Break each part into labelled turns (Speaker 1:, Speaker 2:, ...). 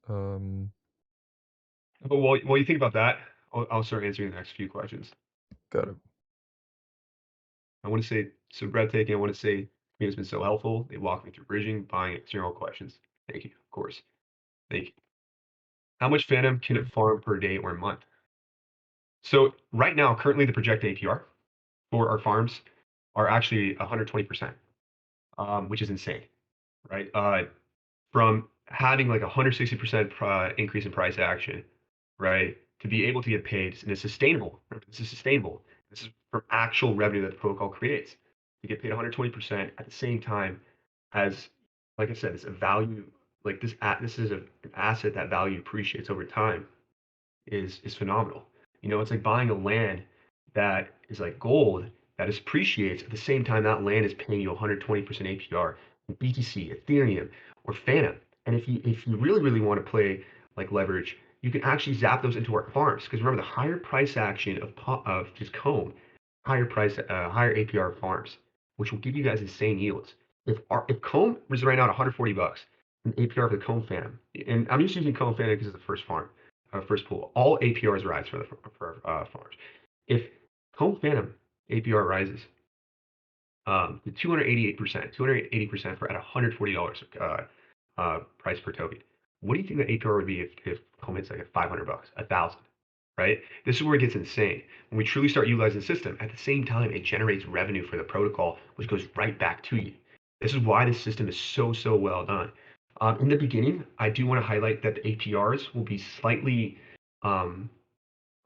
Speaker 1: Um,
Speaker 2: But while you think about that, I'll start answering the next few questions.
Speaker 1: got it.
Speaker 2: I want to say, so breathtaking. I want to say, it's been so helpful. They walked me through bridging, buying, answering all questions. Thank you, of course. Thank you. How much Phantom can it farm per day or month? So right now, currently the projected APR for our farms are actually 120%, which is insane, right? From having like 160% increase in price action, right, to be able to get paid, and it's sustainable. Remember, this is sustainable. This is from actual revenue that the protocol creates. To get paid 120% at the same time as, like I said, it's a value. Like this is an asset that value appreciates over time is phenomenal. It's like buying a land that is like gold that appreciates at the same time that land is paying you 120% APR in BTC, Ethereum, or Phantom. And if you really want to play like leverage, you can actually zap those into our farms. Because remember, the higher price action of just comb, higher APR farms, which will give you guys insane yields. If comb is right now at 140 bucks, an APR for the comb Phantom, and I'm just using comb Phantom because it's the first farm first pool. All APRs rise for farmers. If home phantom APR rises to 288%, 280% for at $140 price per token, what do you think the APR would be if home hits like at 500 bucks, 1,000? Right? This is where it gets insane. When we truly start utilizing the system, at the same time, it generates revenue for the protocol, which goes right back to you. This is why this system is so well done. In the beginning, I do want to highlight that the APRs will be slightly, um,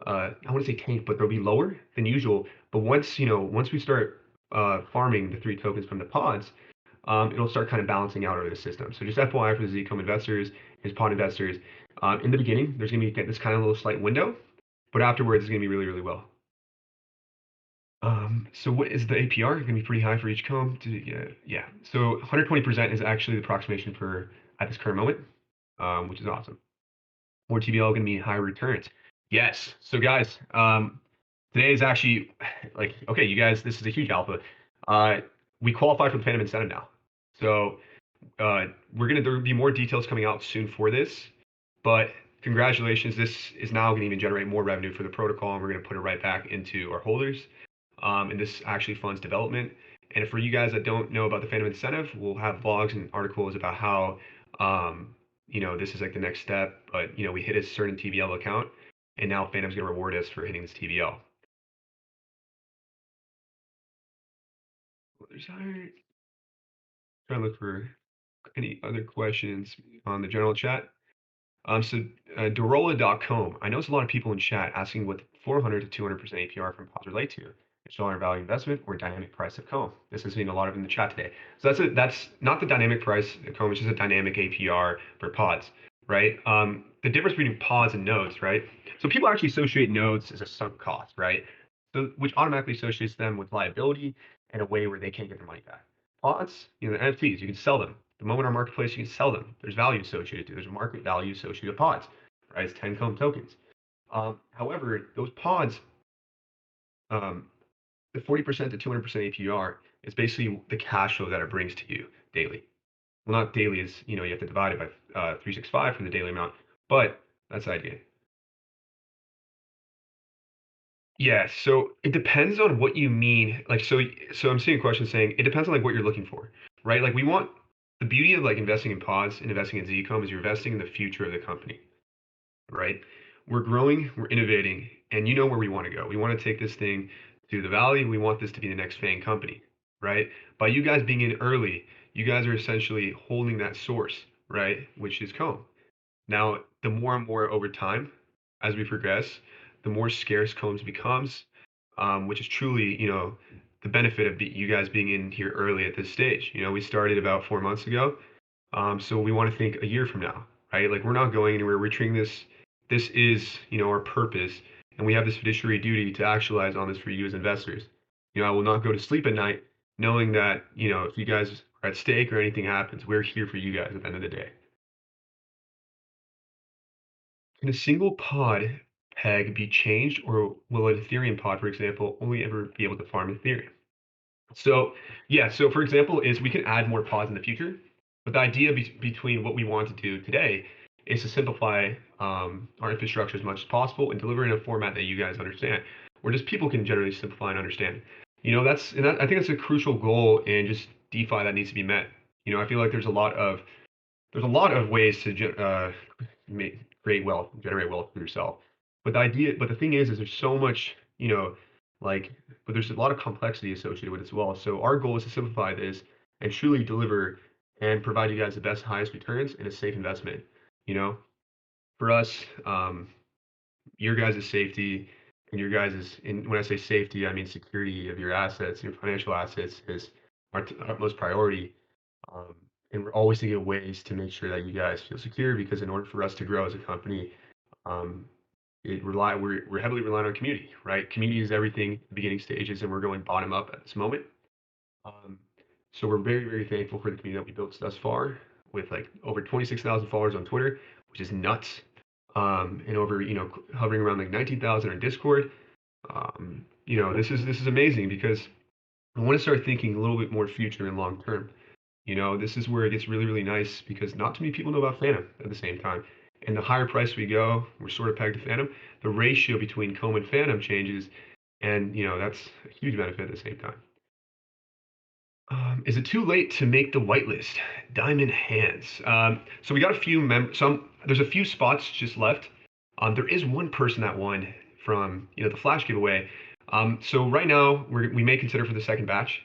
Speaker 2: I want to say tanked, but they'll be lower than usual. But once we start farming the three tokens from the pods, it'll start kind of balancing out over the system. So just FYI for the Zcom investors, his pod investors, in the beginning, there's going to be this kind of little slight window, but afterwards, it's going to be really well. So what is the APR? It's going to be pretty high for each comb. Yeah. So 120% is actually the approximation for at this current moment, which is awesome. More TVL going to mean higher returns. Yes. So guys, today is actually like, okay, you guys, this is a huge alpha. We qualify for the Phantom Incentive now. So there'll be more details coming out soon for this, but congratulations. This is now going to even generate more revenue for the protocol, and we're going to put it right back into our holders. And this actually funds development. And for you guys that don't know about the Phantom Incentive, we'll have blogs and articles about how, this is like the next step. But, we hit a certain TVL account, and now Phantom's going to reward us for hitting this TVL. Trying to look for any other questions on the general chat. Dorola.com. I know there's a lot of people in chat asking what 400 to 200% APR from pods relate to. It's dollar value investment or dynamic price of comb. This has been a lot of in the chat today. So that's not the dynamic price of comb, it's just a dynamic APR for pods, right? The difference between pods and nodes, right? So people actually associate nodes as a sunk cost, right? So which automatically associates them with liability in a way where they can't get their money back. Pods, the NFTs, you can sell them. The moment our marketplace, you can sell them. There's value associated to. There's a market value associated with pods, right? It's 10 comb tokens. However, those pods, um, the 40% to 200% APR is basically the cash flow that it brings to you daily. Well, not daily is, you have to divide it by 365 from the daily amount, but that's the idea. Yeah, so it depends on what you mean. Like, so I'm seeing a question saying it depends on like what you're looking for, right? Like we want the beauty of like investing in pods and investing in Zcom is you're investing in the future of the company, right? We're growing, we're innovating, and you know where we want to go. We want to take this thing to the valley. We want this to be the next FANG company, right? By you guys being in early, you guys are essentially holding that source, right? Which is comb. Now, the more and more over time, as we progress, the more scarce combs becomes, which is truly, the benefit of you guys being in here early at this stage. We started about 4 months ago, so we want to think a year from now, right? Like we're not going anywhere. We're treating this. This is, our purpose, and we have this fiduciary duty to actualize on this for you as investors. I will not go to sleep at night knowing that, if you guys are at stake or anything happens, we're here for you guys at the end of the day. Can a single pod peg be changed, or will an Ethereum pod, for example, only ever be able to farm Ethereum? So, yeah, so for example, is we can add more pods in the future, but the idea between what we want to do today is to simplify our infrastructure as much as possible and deliver in a format that you guys understand, where just people can generally simplify and understand. I think that's a crucial goal in just DeFi that needs to be met. I feel like there's a lot of ways to create wealth, generate wealth for yourself. But the thing is there's so much, like, but there's a lot of complexity associated with it as well. So our goal is to simplify this and truly deliver and provide you guys the best, highest returns and a safe investment. You know, for us, your guys' safety and your guys' and when I say safety, I mean security of your assets, your financial assets is our most priority. Um, and we're always thinking of ways to make sure that you guys feel secure because in order for us to grow as a company, um, we're heavily reliant on community, right? Community is everything at the beginning stages, and we're going bottom up at this moment. Um, so we're very, very thankful for the community that we built thus far with like over 26,000 followers on Twitter, which is nuts. And over, hovering around like 19,000 on Discord. This is amazing because I want to start thinking a little bit more future and long term. This is where it gets really, really nice because not too many people know about Phantom at the same time. And the higher price we go, we're sort of pegged to Phantom. The ratio between Comb and Phantom changes, and that's a huge benefit at the same time. Is it too late to make the whitelist? Diamond hands. So we got a few There's a few spots just left. There is one person that won from the flash giveaway. So right now we may consider for the second batch.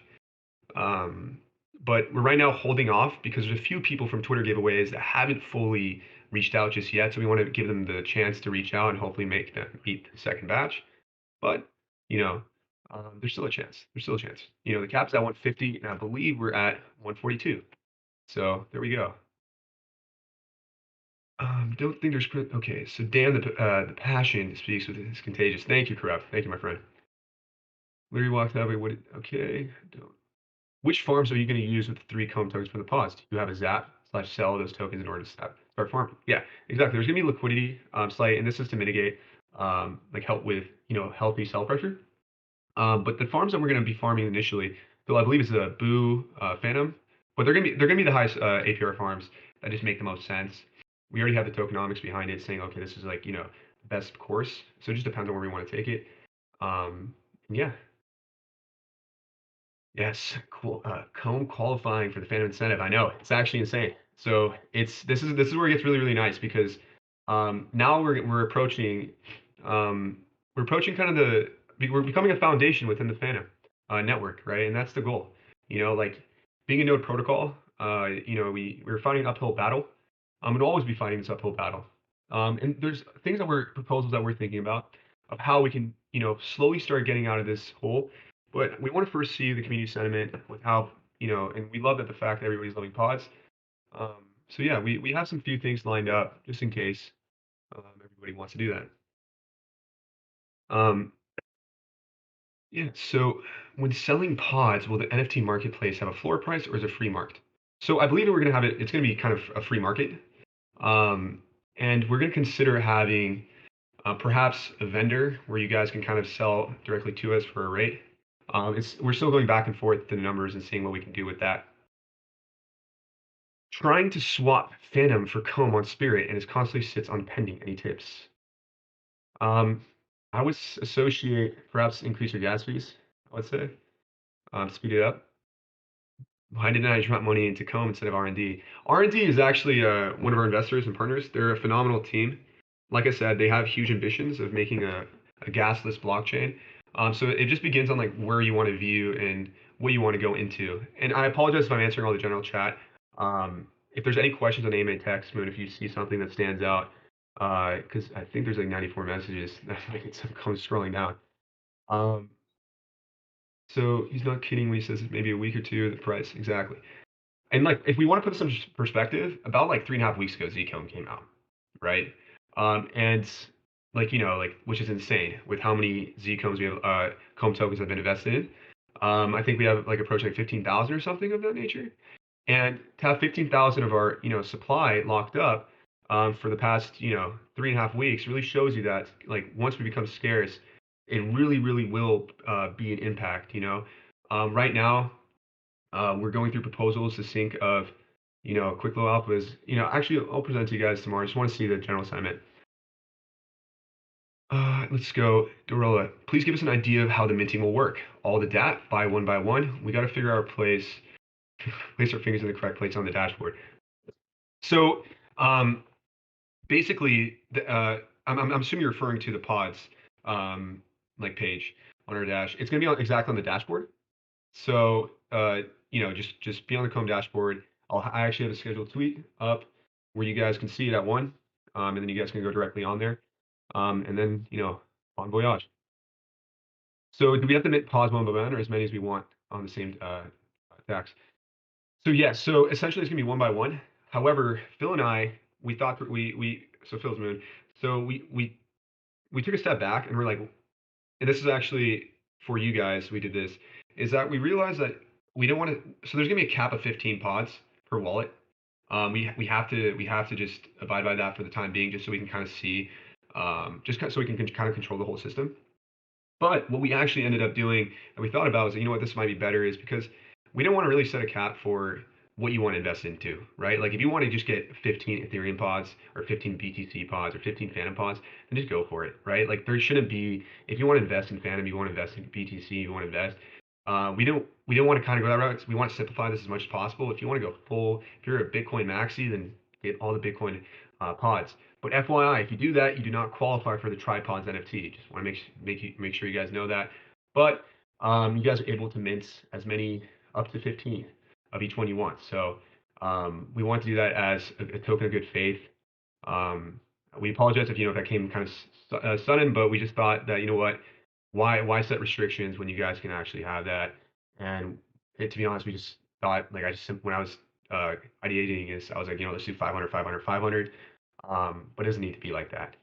Speaker 2: Um, but we're right now holding off because there's a few people from Twitter giveaways that haven't fully reached out just yet. So we want to give them the chance to reach out and hopefully make them meet the second batch. But you know, there's still a chance. There's still a chance. The cap's at 150, and I believe we're at 142. So there we go. Don't think there's okay. So Dan, the passion speaks with is contagious. Thank you, Corrupt. Thank you, my friend. Literally walked that way. Okay. Don't. Which farms are you going to use with the 3 comb tokens from the pods? Do you have a zap/sell those tokens in order to start farming? Yeah, exactly. There's going to be liquidity slight, and this is to mitigate like help with healthy sell pressure. But the farms that we're going to be farming initially, though I believe it's a Boo Phantom, but they're going to be the highest APR farms that just make the most sense. We already have the tokenomics behind it, saying okay, this is like best course. So it just depends on where we want to take it. Yeah. Yes, cool. Comb qualifying for the Phantom incentive. I know it's actually insane. So this is where it gets really really nice because now we're approaching kind of we're becoming a foundation within the Phantom network, right? And that's the goal. Like being a node protocol. We're fighting an uphill battle. We'll always be fighting this uphill battle. And there's proposals that we're thinking about of how we can slowly start getting out of this hole, but we want to first see the community sentiment with how, and we love that the fact that everybody's loving pods. So yeah, we have some few things lined up just in case everybody wants to do that. Um, yeah, so when selling pods, will the NFT marketplace have a floor price or is it free market? So I believe it's going to be kind of a free market. And we're going to consider having perhaps a vendor where you guys can kind of sell directly to us for a rate. We're still going back and forth the numbers and seeing what we can do with that. Trying to swap Phantom for Comb on Spirit and it constantly sits on pending. Any tips? Um, I would associate perhaps increase your gas fees. I would say speed it up. Why didn't I drop money into Comb instead of R&D? R&D is actually one of our investors and partners. They're a phenomenal team. Like I said, they have huge ambitions of making a gasless blockchain. So it just begins on like where you want to view and what you want to go into. And I apologize if I'm answering all the general chat. If there's any questions on AMA text, Moon, if you see something that stands out, because I think there's like 94 messages that make it come scrolling down. So he's not kidding when he says maybe a week or two, the price, exactly. And like, if we want to put some perspective, about like 3.5 weeks ago, Zcone came out, right? And like which is insane with how many Zcones we have, Comb tokens have been invested in. I think we have like approaching like 15,000 or something of that nature. And to have 15,000 of our supply locked up for the past 3.5 weeks really shows you that like once we become scarce, it really really will be an impact. Right now we're going through proposals to sync of a quick little alpha is, actually I'll present to you guys tomorrow. I just want to see the general sentiment. Let's go. Dorella, please give us an idea of how the minting will work. All the DAT by one. We got to figure out place our fingers in the correct place on the dashboard. So um, basically, I'm assuming you're referring to the pods like page on our dash. It's going to be exactly on the dashboard. So just be on the Chrome dashboard. I actually have a scheduled tweet up where you guys can see it at 1, and then you guys can go directly on there, and then bon voyage. So do we have to pause one by one, or as many as we want on the same tax? So yeah, so essentially it's gonna be one by one. However, Phil and I, we thought that so Phil's moon. So we took a step back and we're like, and this is actually for you guys, we did this, is that we realized that we don't want to, so there's gonna be a cap of 15 pods per wallet. We have to just abide by that for the time being, just so we can kind of see, so we can kind of control the whole system. But what we actually ended up doing, and we thought about, was, what this might be better is because we don't want to really set a cap for what you want to invest into, right? Like if you want to just get 15 Ethereum pods or 15 BTC pods or 15 Phantom pods, then just go for it, right? Like there shouldn't be, if you want to invest in Phantom, you want to invest in BTC, you want to invest. We don't want to kind of go that route. We want to simplify this as much as possible. If you want to go full, if you're a Bitcoin maxi, then get all the Bitcoin pods. But FYI, if you do that, you do not qualify for the Tripods NFT. Just want to make sure you guys know that. But you guys are able to mint as many, up to 15 of each one you want. So we want to do that as a token of good faith. We apologize if that came kind of sudden, but we just thought that, what, why set restrictions when you guys can actually have that? And to be honest, we just thought, like, when I was ideating this, I was like, let's do 500, 500, 500. But it doesn't need to be like that.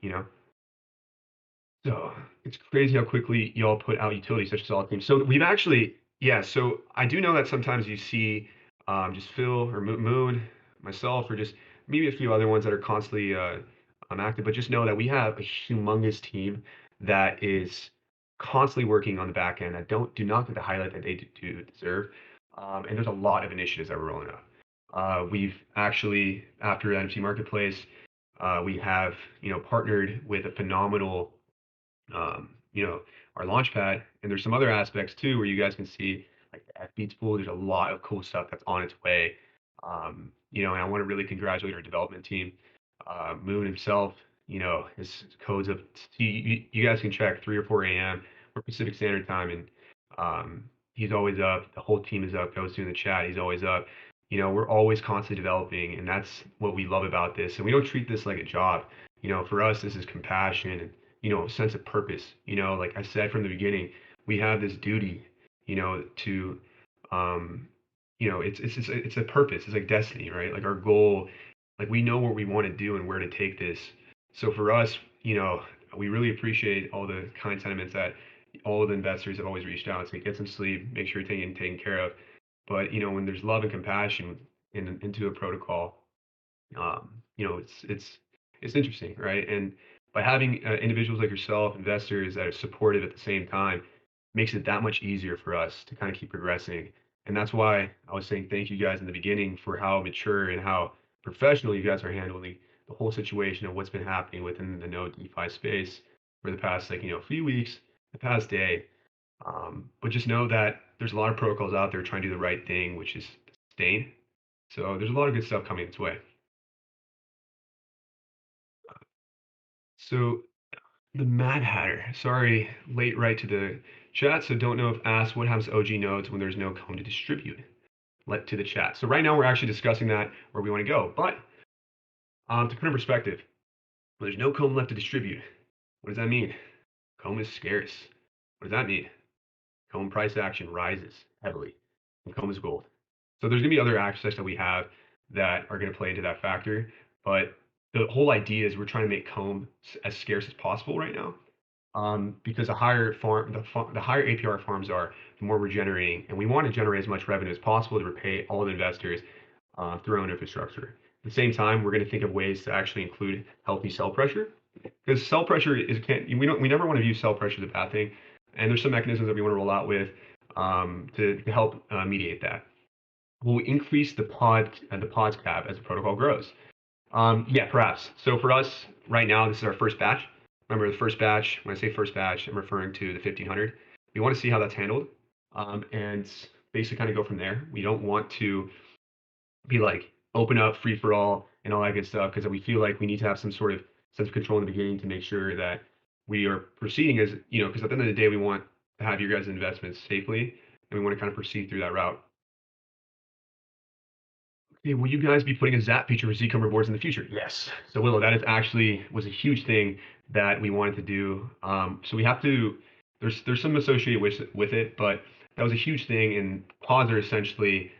Speaker 2: So it's crazy how quickly y'all put out utilities such as all teams. So we've actually, yeah. So I do know that sometimes you see just Phil or Moon, myself, or just maybe a few other ones that are constantly active. But just know that we have a humongous team that is constantly working on the back end that do not get the highlight that they do deserve. And there's a lot of initiatives that we're rolling out. We've actually, after NFT Marketplace, we have partnered with a phenomenal um, you know, our launch pad. And there's some other aspects too where you guys can see like the FBeats pool. There's a lot of cool stuff that's on its way. And I want to really congratulate our development team. Moon himself, his codes of you guys can check 3 or 4 a.m. or Pacific Standard Time, and he's always up. The whole team is up. Goes through in the chat. He's always up. We're always constantly developing, and that's what we love about this. And we don't treat this like a job. For us, this is compassion and sense of purpose. Like I said from the beginning, we have this duty, to, it's a purpose. It's like destiny, right? Like our goal, like we know what we want to do and where to take this. So for us, we really appreciate all the kind sentiments that all of the investors have always reached out. Say, get some sleep, make sure you're taken care of. But when there's love and compassion into a protocol, it's interesting, right? And by having individuals like yourself, investors that are supportive at the same time, makes it that much easier for us to kind of keep progressing. And that's why I was saying thank you guys in the beginning for how mature and how professional you guys are handling the whole situation of what's been happening within the Node DeFi space for the past few weeks, the past day. But just know that there's a lot of protocols out there trying to do the right thing, which is sustain. So there's a lot of good stuff coming its way. So the Mad Hatter. Sorry, late right to the chat. So don't know if asked what happens to OG nodes when there's no cone to distribute. Let to the chat. So right now we're actually discussing that where we want to go. But to put in perspective, when there's no comb left to distribute, what does that mean? Comb is scarce. What does that mean? Comb price action rises heavily, and comb is gold. So there's going to be other aspects that we have that are going to play into that factor. But the whole idea is we're trying to make comb as scarce as possible right now. Because the higher APR farms are, the more we're generating, and we want to generate as much revenue as possible to repay all the investors through our own infrastructure. At the same time, we're going to think of ways to actually include healthy sell pressure, because sell pressure we never want to view sell pressure as a bad thing, and there's some mechanisms that we want to roll out with to help mediate that. Will we increase the pods cap as the protocol grows? Yeah, perhaps. So for us right now, this is our first batch. Remember the first batch, when I say first batch, I'm referring to the 1500. We want to see how that's handled, and basically kind of go from there. We don't want to be like open up free for all and all that good stuff because we feel like we need to have some sort of sense of control in the beginning to make sure that we are proceeding as, because at the end of the day, we want to have your guys' investments safely and we want to kind of proceed through that route. Hey, will you guys be putting a Zap feature for Z-Comer boards in the future? Yes. So Willow, that is actually was a huge thing that we wanted to do. So we have to. There's some associated with it, but that was a huge thing. And pods are essentially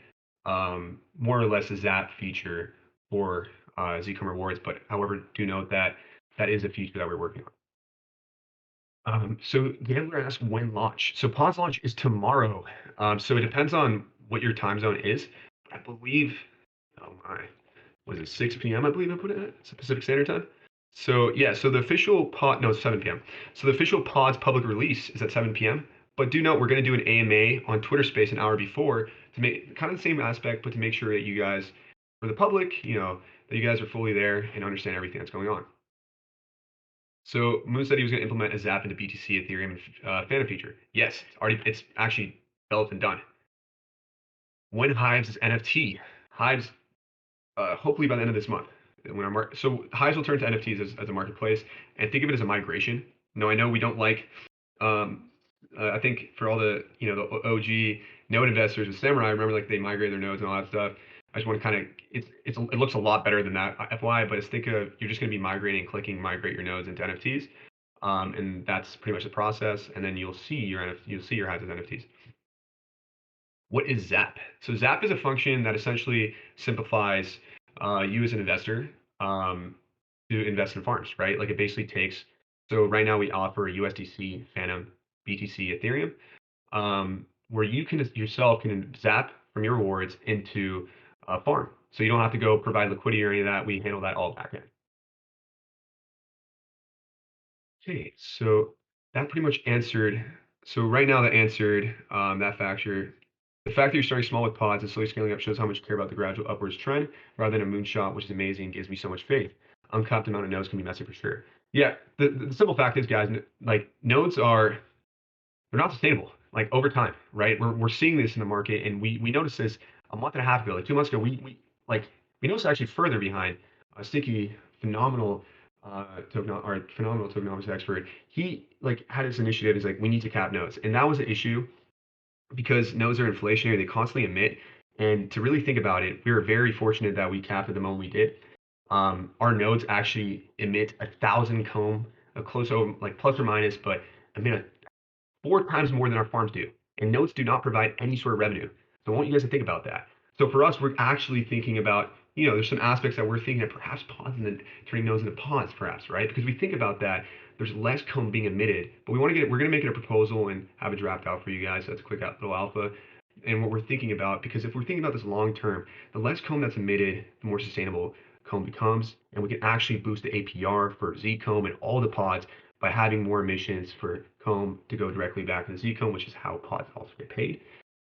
Speaker 2: more or less a Zap feature for Z-Comer boards. But however, do note that that is a feature that we're working on. So Gambler asked when launch. So pods launch is tomorrow. So it depends on what your time zone is. I believe. Oh my. Was it 6 p.m. I believe I put it at? It's Pacific Standard Time. So yeah, so the official pod, no, it's 7 p.m. So the official pod's public release is at 7 p.m. But do note we're going to do an AMA on Twitter Space an hour before to make kind of the same aspect, but to make sure that you guys, for the public, that you guys are fully there and understand everything that's going on. So Moon said he was going to implement a Zap into BTC Ethereum Phantom feature. Yes, it's actually developed and done. When Hives is NFT? Hives hopefully by the end of this month. When so Hives will turn to NFTs as a marketplace and think of it as a migration. No, I know we don't like. Um, I think for all the the OG node investors with Samurai, I remember like they migrate their nodes and all that stuff. I just want to kind of it looks a lot better than that FYI, but it's think of you're just going to be migrating, clicking migrate your nodes into NFTs, and that's pretty much the process. And then you'll see your Hives as NFTs. What is Zap? So Zap is a function that essentially simplifies you as an investor to invest in farms, right? Like it basically takes. So right now we offer USDC, Phantom, BTC, Ethereum, where you can yourself can Zap from your rewards into a farm. So you don't have to go provide liquidity or any of that. We handle that all back end. Okay, so that pretty much answered. So right now that answered that factor. The fact that you're starting small with pods and slowly scaling up shows how much you care about the gradual upwards trend rather than a moonshot, which is amazing and gives me so much faith. Uncapped amount of nodes can be messy for sure. Yeah, the simple fact is, guys, like nodes are they're not sustainable. Like over time, right? We're seeing this in the market, and we noticed this a month and a half ago, like 2 months ago. We noticed actually further behind a sticky phenomenal phenomenal tokenomics expert. He like had this initiative. He's like, we need to cap nodes, and that was the issue because nodes are inflationary, they constantly emit. And to really think about it, we were very fortunate that we capped at the moment we did. Our nodes actually emit 1,000 comb, a close over like plus or minus, but emit 4 times more than our farms do. And nodes do not provide any sort of revenue. So I want you guys to think about that. So for us, we're actually thinking about, there's some aspects that we're thinking that perhaps pods and then turning nodes into pods, perhaps, right? Because we think about that, there's less comb being emitted, but we're going to make it a proposal and have a draft out for you guys. So that's a quick little alpha. And what we're thinking about, because if we're thinking about this long term, the less comb that's emitted, the more sustainable comb becomes, and we can actually boost the APR for Z comb and all the pods by having more emissions for comb to go directly back to the Z comb, which is how pods also get paid.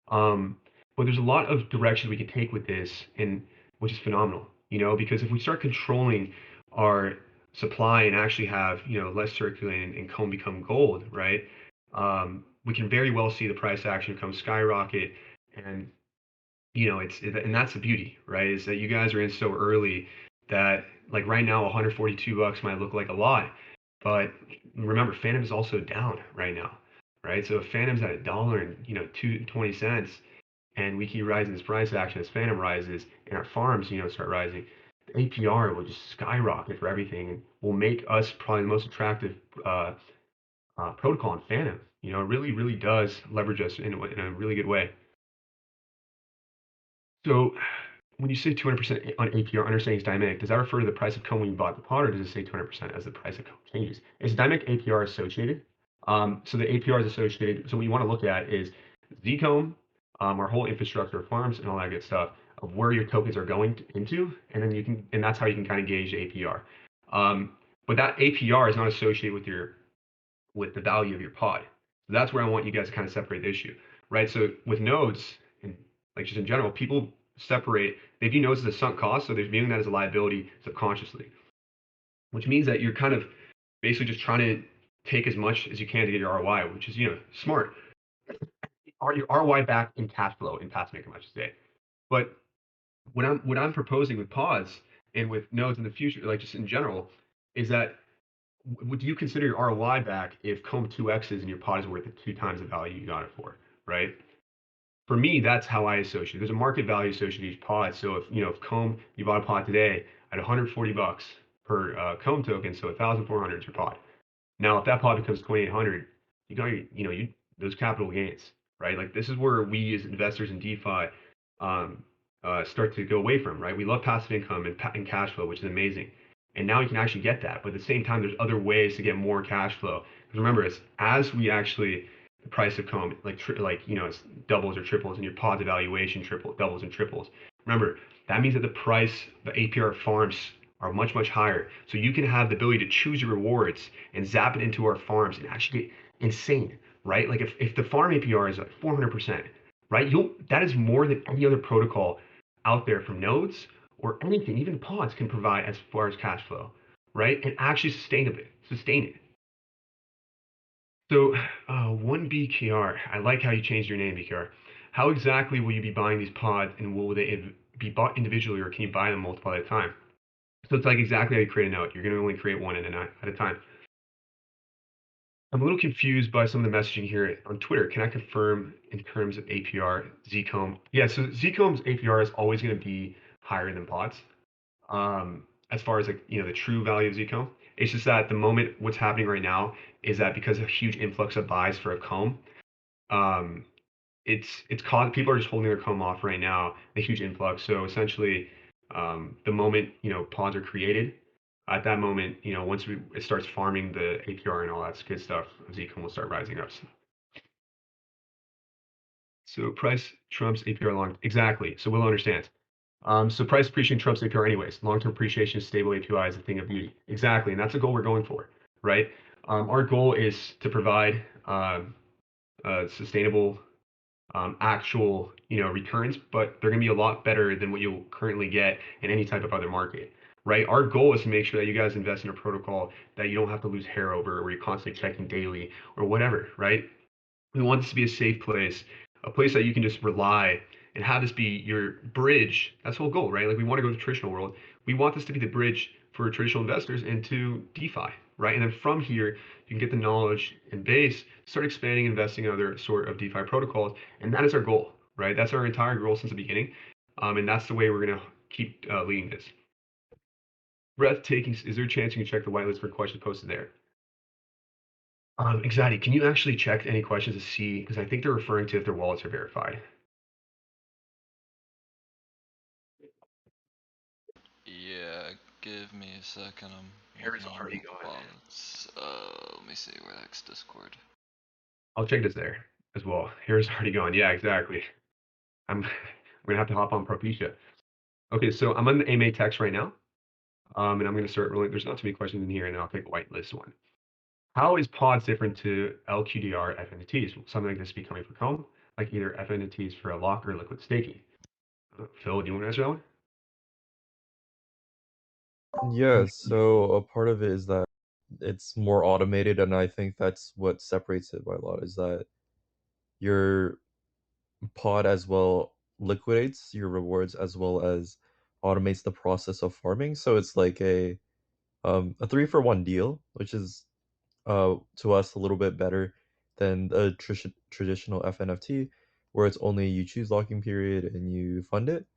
Speaker 2: But there's a lot of directions we can take with this, and which is phenomenal, because if we start controlling our supply and actually have less circulating and comb become gold, right? We can very well see the price action come skyrocket, and and that's the beauty, right? Is that you guys are in so early that like right now, 142 bucks might look like a lot, but remember, Phantom is also down right now, right? So if Phantom's at $1 and 2.20, and we keep rising this price action as Phantom rises, and our farms start rising, the APR will just skyrocket for everything, and will make us probably the most attractive protocol in Phantom. It really, really does leverage us in a really good way. So when you say 200% on APR, understanding is dynamic, does that refer to the price of comb when you bought the pod, or does it say 200% as the price of comb changes? Is dynamic APR associated? So the APR is associated. So what you want to look at is Zcomb, our whole infrastructure of farms and all that good stuff of where your tokens are going into, and then and that's how you can kind of gauge APR. But that APR is not associated with the value of your pod. So that's where I want you guys to kind of separate the issue, right? So with nodes and like just in general, people separate. They view notes as a sunk cost, so they're viewing that as a liability subconsciously, which means that you're kind of basically just trying to take as much as you can to get your ROI, which is smart. Are your ROI back in cash flow in passive income, I should say. But what I'm proposing with pods and with nodes in the future, like just in general, is that would you consider your ROI back if comb 2x's and your pod is worth it 2 times the value you got it for, right? For me, that's how I associate. There's a market value associated with each pod. So if comb you bought a pod today at 140 bucks per comb token, so 1,400 is your pod. Now, if that pod becomes 2,800, you got those capital gains, right? Like this is where we as investors in DeFi um, start to go away from, right? We love passive income and cash flow, which is amazing, and now you can actually get that. But at the same time, there's other ways to get more cash flow. Because remember, as we actually the price of comb it doubles or triples, and your pod's evaluation doubles and triples. Remember, that means that the APR farms are much, much higher. So you can have the ability to choose your rewards and zap it into our farms and actually get insane, right? Like if the farm APR is like 400%, right? That is more than any other protocol out there from nodes or anything, even pods can provide as far as cash flow, right? And actually sustain it. So, one BKR. I like how you changed your name, BKR. How exactly will you be buying these pods, and will they be bought individually, or can you buy them multiple at a time? So it's like exactly how you create a note. You're going to only create one at a time. I'm a little confused by some of the messaging here on Twitter. Can I confirm in terms of APR, Zcomb? Yeah, so Zcomb's APR is always going to be higher than pods. As far as the true value of Zcomb. It's just that at the moment, what's happening right now is that because of a huge influx of buys for a comb, um, it's caused people are just holding their comb off right now, a huge influx. So essentially, the moment pods are created, at that moment, once it starts farming the APR and all that good stuff, Zcomb will start rising up. So price trumps APR long exactly. So we'll understand. So price appreciation trumps APR anyways. Long-term appreciation, stable API is a thing of beauty. Exactly, and that's a goal we're going for, right? Our goal is to provide sustainable actual returns, but they're going to be a lot better than what you'll currently get in any type of other market, right? Our goal is to make sure that you guys invest in a protocol that you don't have to lose hair over, where you're constantly checking daily or whatever, right? We want this to be a safe place, a place that you can just rely and have this be your bridge. That's the whole goal, right? Like we want to go to the traditional world. We want this to be the bridge for traditional investors into DeFi, right? And then from here, you can get the knowledge and base, start expanding, investing in other sort of DeFi protocols. And that is our goal, right? That's our entire goal since the beginning. And that's the way we're going to keep leading this. Breathtaking. Is there a chance you can check the whitelist for questions posted there? Anxiety, can you actually check any questions to see? Because I think they're referring to if their wallets are verified.
Speaker 1: Yeah, give me a second. I'm
Speaker 2: Hair's
Speaker 1: looking on
Speaker 2: already gone.
Speaker 1: wallets. Let me see where that's Discord.
Speaker 2: I'll check this there as well. Hair's already gone. Yeah, exactly. I'm gonna have to hop on Propecia. Okay, so I'm on the AMA text right now. And I'm gonna start rolling. There's not too many questions in here, and then I'll take a whitelist one. How is pods different to LQDR FNTs? Will something like this be coming for Chrome, like either FNTs for a lock or liquid staking? Phil, do you want to answer that one?
Speaker 3: Yeah, so a part of it is that it's more automated, and I think that's what separates it by a lot is that your pod as well liquidates your rewards as well as automates the process of farming. So it's like a 3-for-1 deal, which is to us a little bit better than a traditional FNFT, where it's only you choose locking period and you fund it.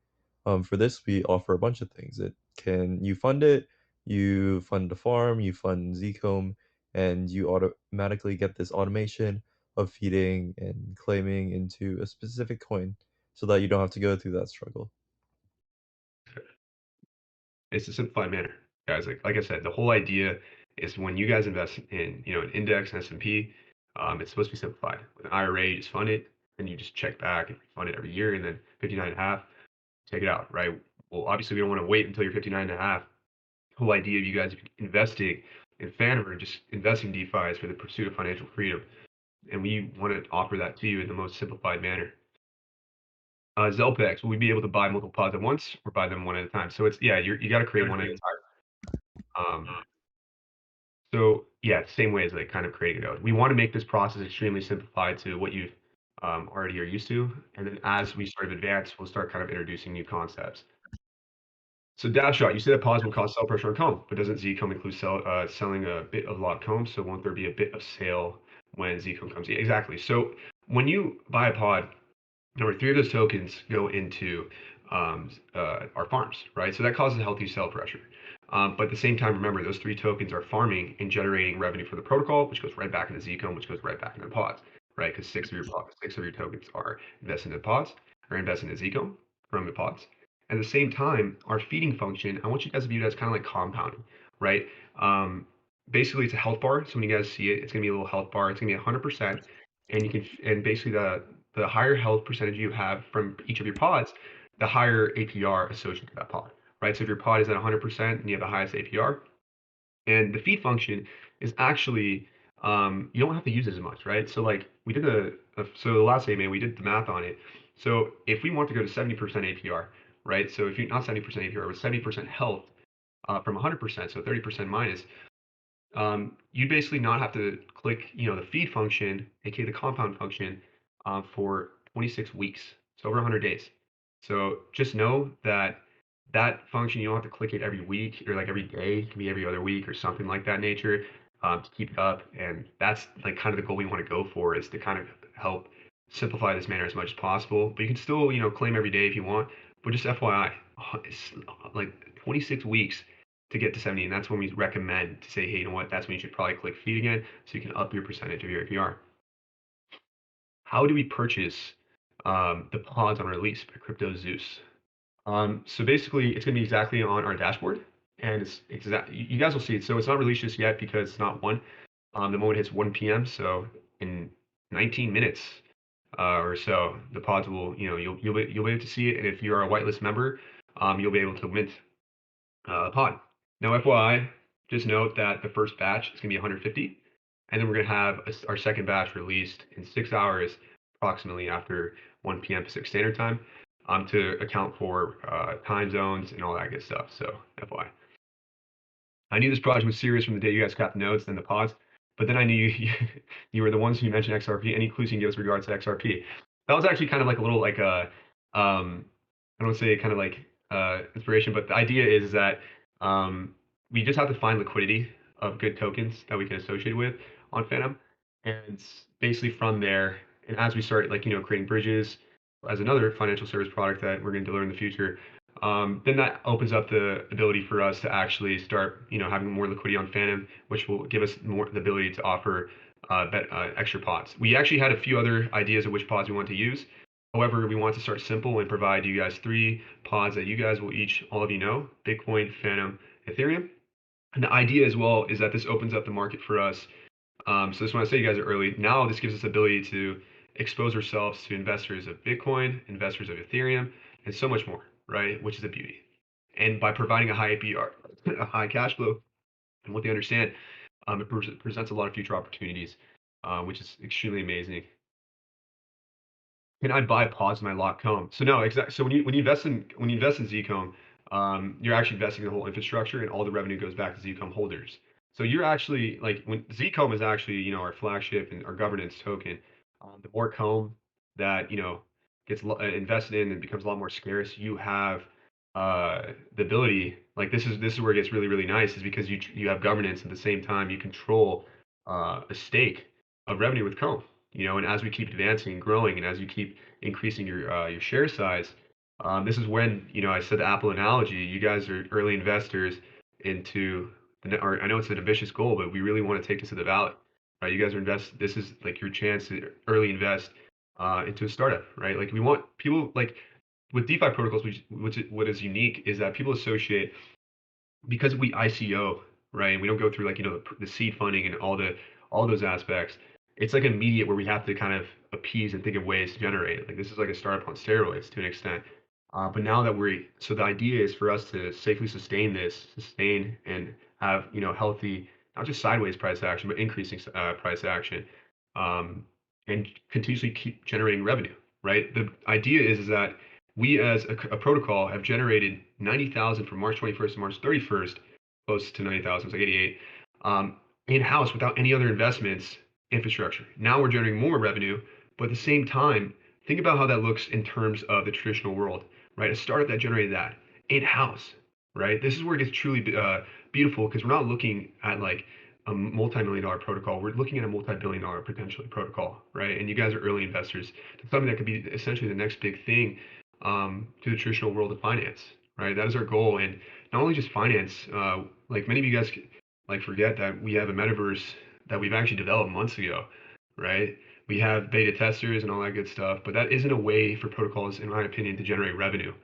Speaker 3: For this, we offer a bunch of things. It can you fund it, you fund the farm, you fund Zcomb, and you automatically get this automation of feeding and claiming into a specific coin, so that you don't have to go through that struggle.
Speaker 2: It's a simplified manner, guys. Like I said, the whole idea is when you guys invest in an index and S&P, it's supposed to be simplified. With an IRA, you just fund it, and you just check back and fund it every year, and then 59 and a half, take it out, right? Well, obviously, we don't want to wait until you're 59 and a half. The whole idea of you guys investing in Fanver and just investing DeFi is for the pursuit of financial freedom, and we want to offer that to you in the most simplified manner. Zelpex, will we be able to buy multiple pods at once or buy them one at a time? So it's, yeah, you got to create one at a time. So yeah, same way as like kind of creating a node. We want to make this process extremely simplified to what you already are used to. And then as we sort of advance, we'll start kind of introducing new concepts. So dash shot, you say that pods will cause sell pressure on comb, but doesn't Z-comb include selling a bit of locked comb? So won't there be a bit of sale when Z-comb comes? Yeah, exactly. So when you buy a pod, number three of those tokens go into our farms, right? So that causes a healthy sell pressure. But at the same time, remember, those three tokens are farming and generating revenue for the protocol, which goes right back into Zcom, which goes right back into the pods, right? Because six of your tokens are invested in the pods or invested in Zcom from the pods. At the same time, our feeding function, I want you guys to view it as kind of like compounding, right? Basically, it's a health bar. So when you guys see it, it's gonna be a little health bar. It's gonna be 100%, and you can, and basically the higher health percentage you have from each of your pods, the higher APR associated with that pod, right? So if your pod is at 100% and you have the highest APR, and the feed function is actually, you don't have to use it as much, right? So like we did so the last AMA, we did the math on it. So if we want to go to 70% APR, right? So if you're not 70% APR, but 70% health from 100%, so 30% minus, you basically not have to click, the feed function, aka the compound function, for 26 weeks, so over 100 days. So just know that that function, you don't have to click it every week or like every day. It can be every other week or something like that nature, to keep it up. And that's like kind of the goal we want to go for, is to kind of help simplify this manner as much as possible. But you can still, claim every day if you want. But just FYI, it's like 26 weeks to get to 70, and that's when we recommend to say, hey, you know what, that's when you should probably click feed again, so you can up your percentage of your APR. How do we purchase the pods on release by Crypto Zeus? So basically, it's going to be exactly on our dashboard, and it's exact. You guys will see it. So it's not released just yet because it's not one. The moment it hits 1 p.m., so in 19 minutes or so, the pods will, you'll be able to see it, and if you're a whitelist member, you'll be able to mint pod. Now, FYI, just note that the first batch is going to be 150, and then we're going to have our second batch released in 6 hours, approximately after 1 p.m. Pacific Standard Time, to account for time zones and all that good stuff. So, FYI. I knew this project was serious from the day you guys got the notes and the pods, but then I knew you were the ones who mentioned XRP. Any clues you can give us regards to XRP? That was actually kind of like a little like a I don't want to say kind of like inspiration, but the idea is that we just have to find liquidity of good tokens that we can associate with on Phantom, and basically from there, and as we start like creating bridges as another financial service product that we're going to deliver in the future, then that opens up the ability for us to actually start, having more liquidity on Phantom, which will give us more the ability to offer extra pods. We actually had a few other ideas of which pods we want to use. However, we want to start simple and provide you guys 3 pods that you guys will all of you know, Bitcoin, Phantom, Ethereum. And the idea as well is that this opens up the market for us. So this when I say you guys are early, now this gives us the ability to expose ourselves to investors of Bitcoin, investors of Ethereum, and so much more, right? Which is a beauty. And by providing a high APR, a high cash flow, and what they understand, it presents a lot of future opportunities, which is extremely amazing. Can I buy pods in my locked comb? So no, exactly. So when you invest in Zcomb, you're actually investing in the whole infrastructure, and all the revenue goes back to Zcomb holders. So you're actually like when Zcomb is actually our flagship and our governance token. The more comb that gets invested in and becomes a lot more scarce, you have the ability. Like this is where it gets really really nice, is because you have governance at the same time you control a stake of revenue with comb. And as we keep advancing and growing, and as you keep increasing your share size, this is when I said the Apple analogy. You guys are early investors into or I know it's an ambitious goal, but we really want to take this to the valley, right? You guys are This is like your chance to early invest into a startup, right? Like we want people like with DeFi protocols, what is unique is that people associate, because we ICO, right? And we don't go through like the seed funding and all those aspects. It's like immediate where we have to kind of appease and think of ways to generate it. Like this is like a startup on steroids to an extent. But now that so the idea is for us to safely sustain and have healthy, not just sideways price action, but increasing price action, and continuously keep generating revenue, right? The idea is that we as a protocol have generated 90,000 from March 21st to March 31st, close to 90,000, it's like 88, in-house without any other investments, infrastructure. Now we're generating more revenue, but at the same time, think about how that looks in terms of the traditional world, right? A startup that generated that in-house, right? This is where it gets truly beautiful because we're not looking at like a multi-million dollar protocol. We're looking at a multi-billion dollar potentially protocol, right? And you guys are early investors to something that could be essentially the next big thing to the traditional world of finance, right? That is our goal, and not only just finance. Like many of you guys like forget that we have a metaverse that we've actually developed months ago, right? We have beta testers and all that good stuff, but that isn't a way for protocols, in my opinion, to generate revenue,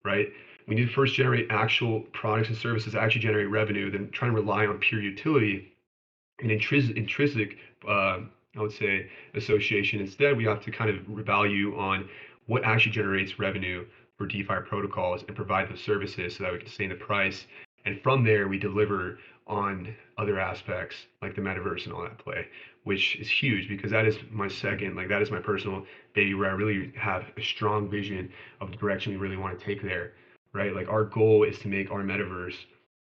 Speaker 2: right? We need to first generate actual products and services that actually generate revenue, then trying to rely on pure utility and intrinsic, I would say, association. Instead, we have to kind of value on what actually generates revenue for DeFi protocols and provide those services so that we can sustain the price. And from there, we deliver on other aspects like the metaverse and all that play, which is huge because that is my second, like that is my personal baby where I really have a strong vision of the direction we really want to take there, right? Like our goal is to make our metaverse,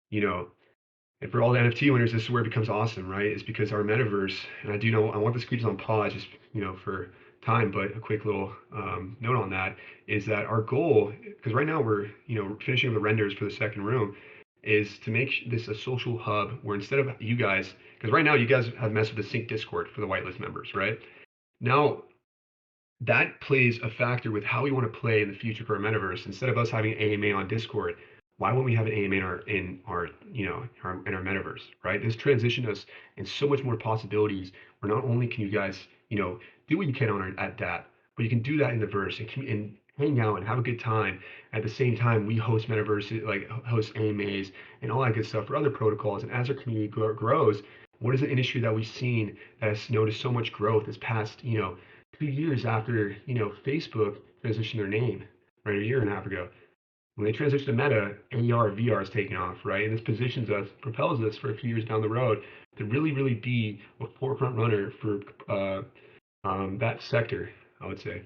Speaker 2: you know, and for all the NFT winners, this is where it becomes awesome, right? It's because our metaverse, and I do know I want the squeeze on pause just for time, but a quick little note on that is that our goal, because right now we're finishing the renders for the second room, is to make this a social hub where instead of you guys, because right now you guys have messed with the sync Discord for the whitelist members, right? Now that plays a factor with how we want to play in the future for our metaverse. Instead of us having AMA on Discord, why wouldn't we have an AMA in our metaverse, right? This transitioned us in so much more possibilities. Where not only can you guys do what you can at that, but you can do that in the verse and hang out and have a good time. At the same time, we host metaverse, like host AMAs and all that good stuff for other protocols. And as our community grows, what is the industry that we've seen that has noticed so much growth this past 2 years after Facebook transitioned their name, right, a year and a half ago. When they transitioned to Meta, AR, VR is taking off, right? And this positions us, propels us for a few years down the road to really, really be a forefront runner for that sector, I would say.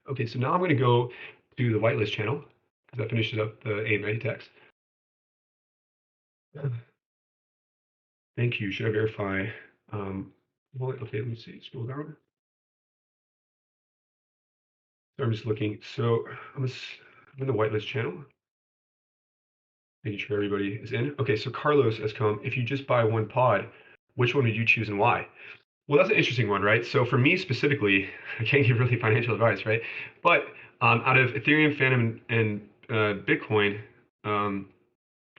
Speaker 2: Okay, so now I'm going to go to the whitelist channel because I finished up the AMA text. Thank you. Should I verify? Well, okay, let me see. Scroll down. So I'm just looking. So I'm in the whitelist channel, making sure everybody is in. Okay, so Carlos has come. If you just buy one pod, which one would you choose and why? Well, that's an interesting one, right? So for me specifically, I can't give really financial advice, right? But out of Ethereum, Phantom, and Bitcoin,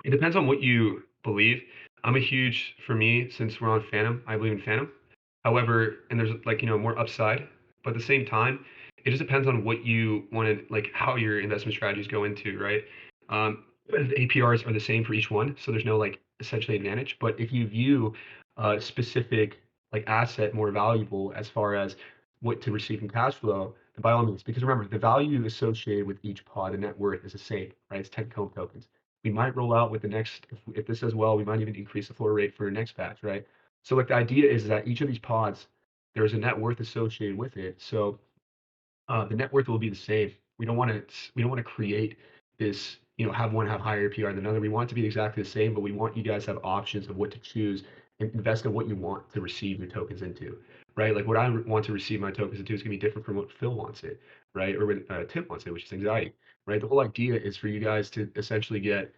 Speaker 2: it depends on what you believe. I'm a huge, for me, since we're on Phantom, I believe in Phantom. However, and there's like, more upside, but at the same time, it just depends on what you want to, like how your investment strategies go into, right? The APRs are the same for each one, so there's no like essentially advantage. But if you view a specific like asset more valuable as far as what to receive in cash flow, then by all means, because remember, the value associated with each pod, the net worth is the same, right? It's 10 comb tokens. We might roll out with the next, if this does well, we might even increase the floor rate for the next batch, right? So like the idea is that each of these pods, there's a net worth associated with it. So the net worth will be the same. We don't want to create this, have one have higher APR than another. We want it to be exactly the same, but we want you guys to have options of what to choose and invest in what you want to receive your tokens into, right? Like what I want to receive my tokens into is going to be different from what Phil wants it, right? Or what Tim wants it, which is anxiety, right? The whole idea is for you guys to essentially get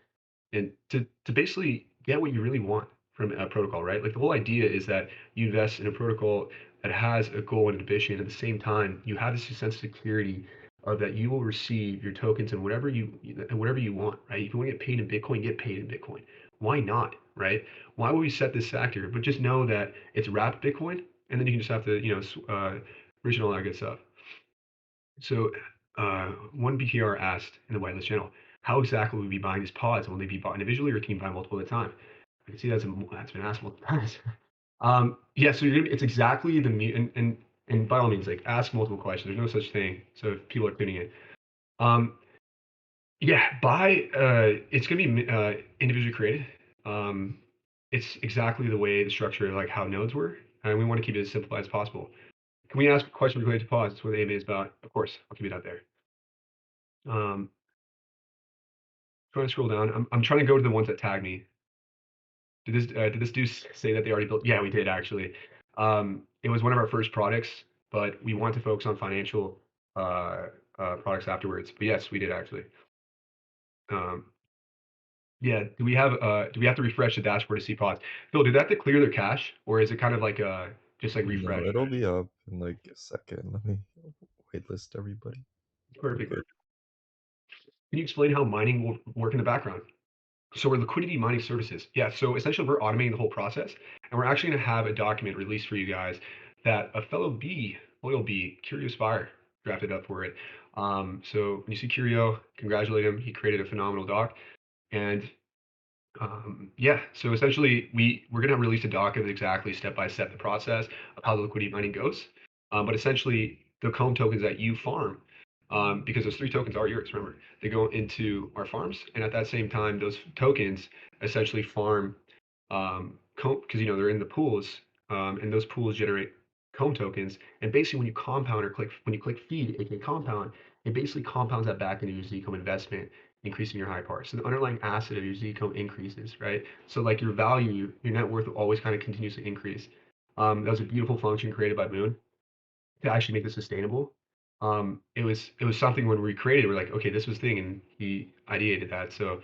Speaker 2: and to basically get what you really want from a protocol, right? Like the whole idea is that you invest in a protocol that has a goal and ambition. At the same time, you have this sense of security of that you will receive your tokens and whatever you want, right? If you want to get paid in Bitcoin, get paid in Bitcoin. Why not, right? Why would we set this factor? But just know that it's wrapped Bitcoin, and then you can just have to, original all that good stuff. So one BTR asked in the whitelist channel, how exactly will we be buying these pods? Will they be bought individually or can you buy multiple at a time? I can see that's been asked multiple times. Yeah, so it's exactly and by all means, like ask multiple questions. There's no such thing. So if people are tuning in, yeah, it's gonna be individually created. It's exactly the way the structure, like how nodes were, and we want to keep it as simple as possible. Can we ask a question related to Podz? That's what the AMA is about. Of course, I'll keep it out there. Trying to scroll down. I'm trying to go to the ones that tag me. Did this dude say that they already built? Yeah, we did actually. It was one of our first products, but we want to focus on financial products afterwards. But yes, we did actually. Um, yeah, do we have to refresh the dashboard to see Podz? Phil, did they have to clear their cache, or is it kind of like just like refresh?
Speaker 3: No, it'll be up in like a second. Let me waitlist everybody.
Speaker 2: Perfect.
Speaker 3: Good.
Speaker 2: Can you explain how mining will work in the background? So we're liquidity mining services. Yeah, so essentially we're automating the whole process, and we're actually going to have a document released for you guys that a fellow loyal bee, Curio Spire, drafted up for it. So when you see Curio, congratulate him. He created a phenomenal doc. And yeah, so essentially we're going to release a doc of exactly step by step the process of how the liquidity mining goes. But essentially the comb tokens that you farm, because those 3 tokens are yours, remember, they go into our farms, and at that same time, those tokens essentially farm comb, because they're in the pools, and those pools generate comb tokens. And basically, when you click feed, aka compound, it basically compounds that back into your Zcomb investment, increasing your high par. So the underlying asset of your Zcomb increases, right? So like your value, your net worth will always kind of continues to increase. That was a beautiful function created by Moon to actually make this sustainable. It was something when we created, we're like, okay, this was thing, and he ideated that. So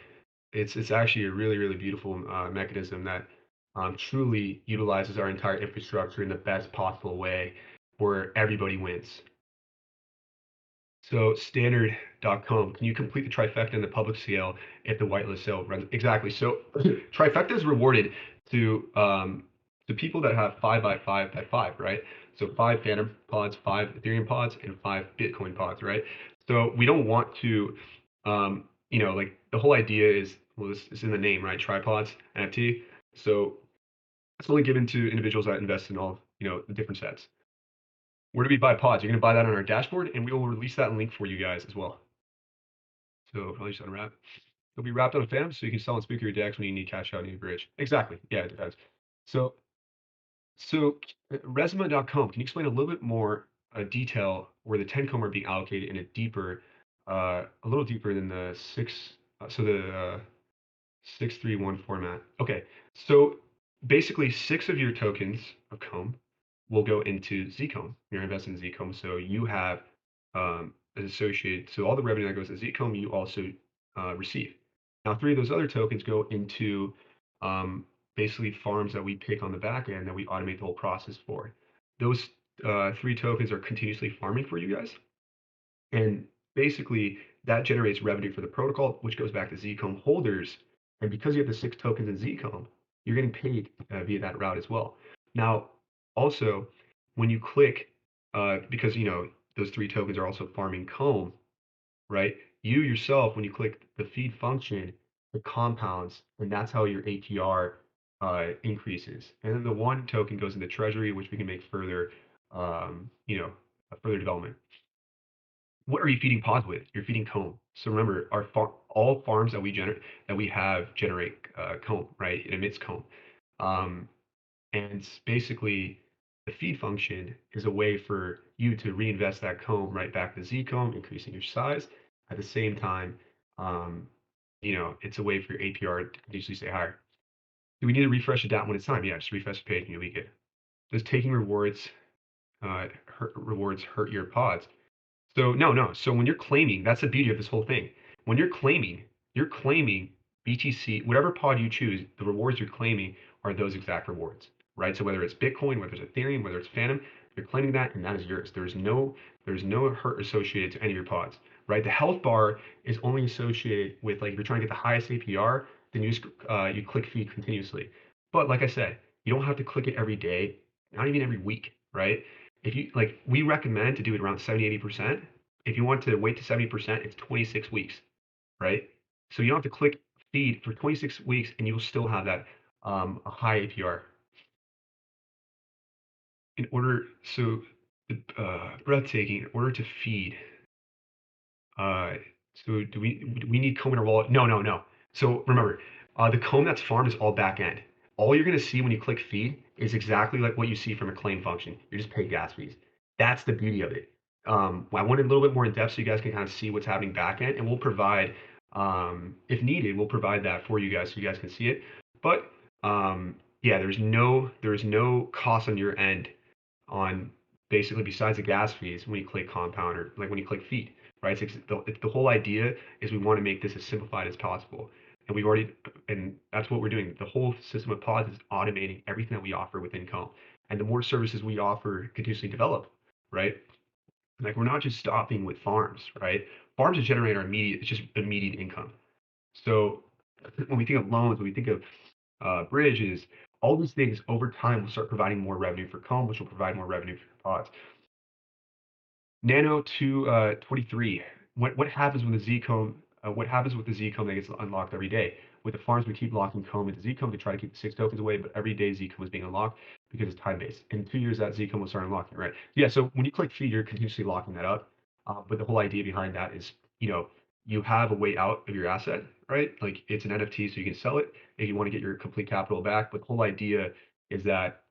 Speaker 2: it's actually a really really beautiful mechanism that truly utilizes our entire infrastructure in the best possible way, where everybody wins. So standard.com, can you complete the trifecta in the public scale if the whitelist sale runs? Exactly. So trifecta is rewarded to people that have 5 by 5 by 5, right? So 5 Phantom pods, 5 Ethereum pods, and 5 Bitcoin pods, right? So we don't want to, like the whole idea is, well, this is in the name, right? Tripods, NFT. So it's only given to individuals that invest in all, the different sets. Where do we buy pods? You're going to buy that on our dashboard, and we will release that link for you guys as well. So probably just unwrap. It'll be wrapped on a Phantom, so you can sell and speak your decks when you need cash out and you need bridge. Exactly. Yeah, it depends. So Resma.com, can you explain a little bit more detail where the 10 comb are being allocated in a little deeper than the the 631 format? Okay, so basically 6 of your tokens of comb will go into Zcomb. You're investing in Zcomb, so you have an associated. So all the revenue that goes to Zcomb, you also receive. Now, 3 of those other tokens go into basically farms that we pick on the back end that we automate the whole process for. Those 3 tokens are continuously farming for you guys, and basically that generates revenue for the protocol, which goes back to Zcomb holders. And because you have the 6 tokens in Zcomb, you're getting paid via that route as well. Now, also, when you click, because those 3 tokens are also farming comb, right? You yourself, when you click the feed function, it compounds, and that's how your ATR increases. And then the 1 token goes into treasury, which we can make further, further development. What are you feeding pods with? You're feeding comb. So remember, all farms that we have generate comb, right? It emits comb. And basically, the feed function is a way for you to reinvest that comb right back to Zcomb, increasing your size. At the same time, it's a way for your APR to continuously stay higher. Do we need to refresh it down when it's time? Yeah, just refresh the page and you'll be good. Does taking rewards hurt your pods? So no. So when you're claiming, that's the beauty of this whole thing. When you're claiming BTC, whatever pod you choose, the rewards you're claiming are those exact rewards, right? So whether it's Bitcoin, whether it's Ethereum, whether it's Phantom, you're claiming that, and that is yours. There's no hurt associated to any of your pods, right? The health bar is only associated with, like, if you're trying to get the highest APR, then you click feed continuously. But like I said, you don't have to click it every day, not even every week, right? If you like, we recommend to do it around 70-80%. If you want to wait to 70%, it's 26 weeks, right? So you don't have to click feed for 26 weeks, and you'll still have that a high APR. So breathtaking. In order to feed, so do we need comb in our wallet? No. So remember, the comb that's farmed is all back end. All you're gonna see when you click feed is exactly like what you see from a claim function. You're just paying gas fees. That's the beauty of it. I wanted a little bit more in depth so you guys can kind of see what's happening back end, and we'll provide, if needed, we'll provide that for you guys so you guys can see it. But yeah, there's no cost on your end on basically besides the gas fees when you click compound or like when you click feed, right? The whole idea is we want to make this as simplified as possible. And we've already, and that's what we're doing. The whole system of pods is automating everything that we offer within Calm. And the more services we offer continuously develop, right? Like we're not just stopping with farms, right? Farms is generating our immediate, it's just immediate income. So when we think of loans, when we think of bridges, all these things over time will start providing more revenue for Comb, which will provide more revenue for pods. Nano 223. What happens when the Z comb? What happens with the Z comb that gets unlocked every day? With the farms, we keep locking comb into Z comb to try to keep the 6 tokens away, but every day Z comb is being unlocked because it's time based. In 2 years, that Z comb will start unlocking, right? Yeah. So when you click feed, you're continuously locking that up. But the whole idea behind that is, you have a way out of your asset, right? Like it's an NFT, so you can sell it if you want to get your complete capital back. But the whole idea is that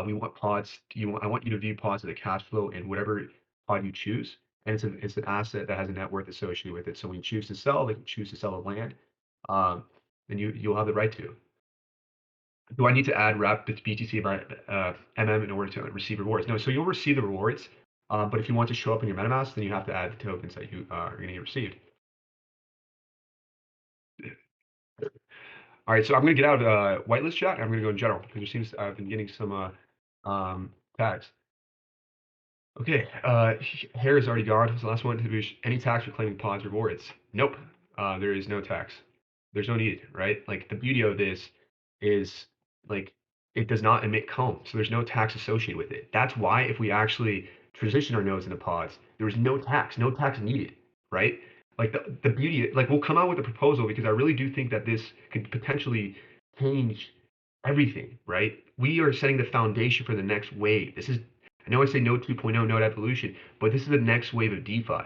Speaker 2: we want pods. I want you to view pods as a cash flow in whatever pod you choose, and it's an asset that has a net worth associated with it. So when you choose to sell, like you choose to sell a land, um, then you'll have the right to. Do I need to add wrap BTC by MM in order to receive rewards? No. So you'll receive the rewards, but if you want to show up in your MetaMask, then you have to add the tokens that you are going to get received. All right, so I'm going to get out of whitelist chat. And I'm going to go in general because there seems I've been getting some tags. Okay, hair is already gone. It's the last one. Any tax for claiming pods rewards? Nope. There is no tax. There's no need, right? Like the beauty of this is like it does not emit comb, so there's no tax associated with it. That's why if we actually transition our nodes into pods, there is no tax needed, right? Like the beauty, like we'll come out with a proposal because I really do think that this could potentially change everything, right? We are setting the foundation for the next wave. I know I say no 2.0, no evolution, but this is the next wave of DeFi,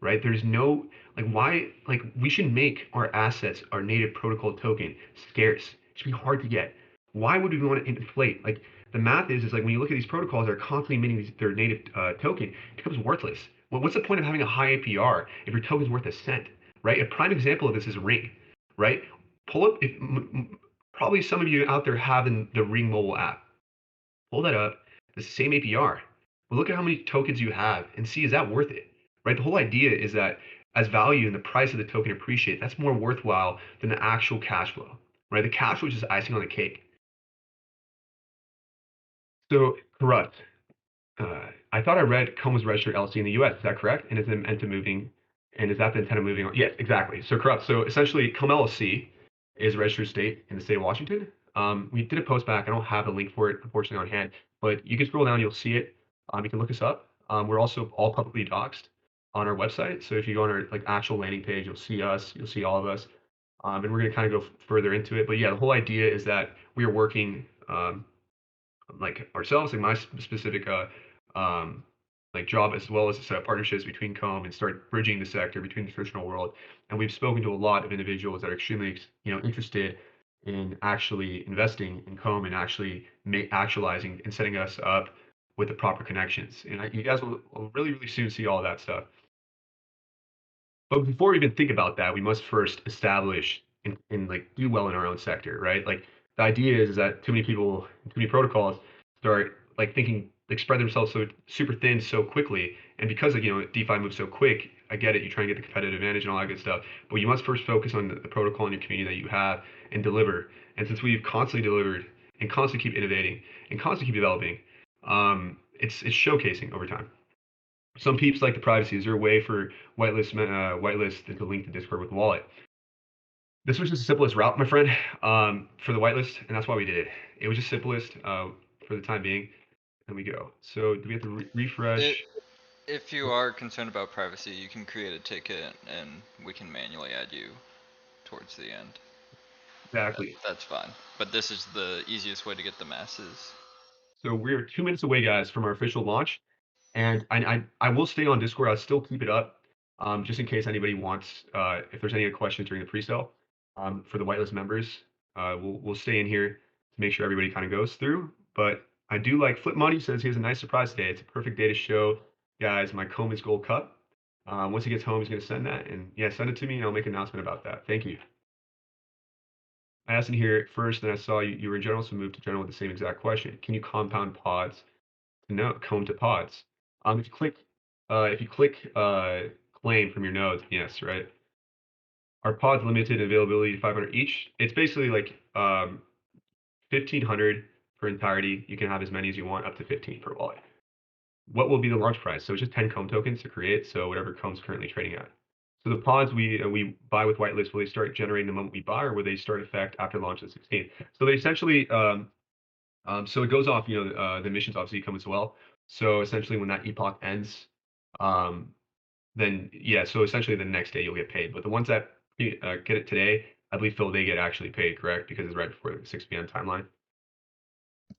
Speaker 2: right? There's no, like, why, like, we should make our assets, our native protocol token, scarce. It should be hard to get. Why would we want to inflate? Like, the math is like when you look at these protocols, they're constantly minting their native token, it becomes worthless. Well, what's the point of having a high APR if your token's worth a cent, right? A prime example of this is Ring, right? Pull up, probably some of you out there have the Ring mobile app. Pull that up, the same APR. But look at how many tokens you have and see, is that worth it? Right? The whole idea is that as value and the price of the token appreciate, that's more worthwhile than the actual cash flow. Right? The cash flow is just icing on the cake. So corrupt. I thought I read Comb was registered LC in the US. Is that correct? And is the intent of moving? And is that the intent of moving on? Yes, exactly. So corrupt. So essentially, Comb LLC is a registered state in the state of Washington. We did a post back. I don't have a link for it, unfortunately, on hand, but you can scroll down, you'll see it. You can look us up. We're also all publicly doxxed on our website. So if you go on our like actual landing page, you'll see us, you'll see all of us. And we're going to kind of go further into it. But yeah, the whole idea is that we are working like ourselves, like my specific um, like job, as well as a set of partnerships between Com and start bridging the sector between the traditional world. And we've spoken to a lot of individuals that are extremely interested in actually investing in Com and actually actualizing and setting us up with the proper connections. And you guys will really, really soon see all that stuff. But before we even think about that, we must first establish and like do well in our own sector, right? Like the idea is that too many people, too many protocols start like thinking, like spread themselves so super thin so quickly. And because like, DeFi moves so quick, I get it. You try and get the competitive advantage and all that good stuff, but you must first focus on the protocol in your community that you have and deliver. And since we've constantly delivered and constantly keep innovating and constantly keep developing, it's showcasing over time. Some peeps like the privacy. Is there a way for whitelist to link to Discord with wallet? This was just the simplest route, my friend, for the whitelist, and that's why we did it. It was just simplest for the time being. And we go. So do we have to refresh?
Speaker 1: If you are concerned about privacy, you can create a ticket and we can manually add you towards the end.
Speaker 2: Exactly.
Speaker 1: That's fine. But this is the easiest way to get the masses.
Speaker 2: So we're 2 minutes away, guys, from our official launch. And I will stay on Discord. I'll still keep it up, just in case anybody wants, if there's any questions during the pre-sale, for the whitelist members, we'll stay in here to make sure everybody kind of goes through. But I do like Flip Money says he has a nice surprise today. It's a perfect day to show guys my Coleman's Gold Cup. Once he gets home, he's going to send that. And yeah, send it to me and I'll make an announcement about that. Thank you. I asked in here first, and I saw you were in general, so moved to general with the same exact question. Can you compound pods to comb to pods? If you click claim from your nodes, yes, right? Are pods limited in availability to 500 each? It's basically like 1,500 per entirety. You can have as many as you want, up to 15 per wallet. What will be the launch price? So it's just 10 comb tokens to create. So whatever comb's currently trading at. So the pods we buy with whitelist, will they start generating the moment we buy, or will they start effect after launch of 16? So they essentially, so it goes off, the emissions obviously come as well. So essentially, when that epoch ends, then yeah, so essentially the next day you'll get paid. But the ones that get it today, I believe Phil, they get actually paid, correct? Because it's right before the 6 p.m. timeline.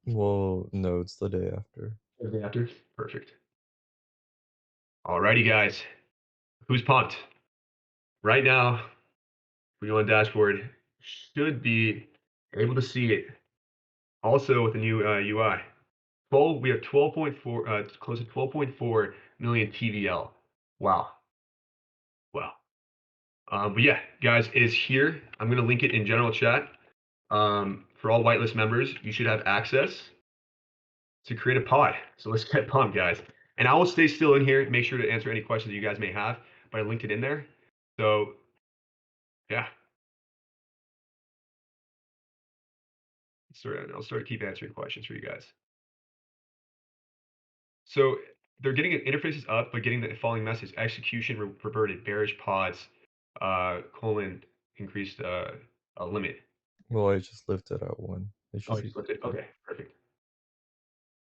Speaker 3: Well, no, it's the day after.
Speaker 2: The day after? Perfect. Alrighty, guys. Who's pumped? Right now, we go on dashboard, should be able to see it. Also with the new UI. We have 12.4, close to 12.4 million TVL. Wow. Wow. But yeah, guys, it is here. I'm going to link it in general chat. For all whitelist members, you should have access to create a pod. So let's get pumped, guys. And I will stay still in here, make sure to answer any questions you guys may have, but I linked it in there. So yeah. I'll start to keep answering questions for you guys. So they're getting interfaces up, but getting the following message: execution reverted, bearish pods, increased a limit.
Speaker 3: Well, I just lifted at one. It
Speaker 2: Oh,
Speaker 3: should
Speaker 2: you
Speaker 3: be
Speaker 2: flipped it. Okay, perfect.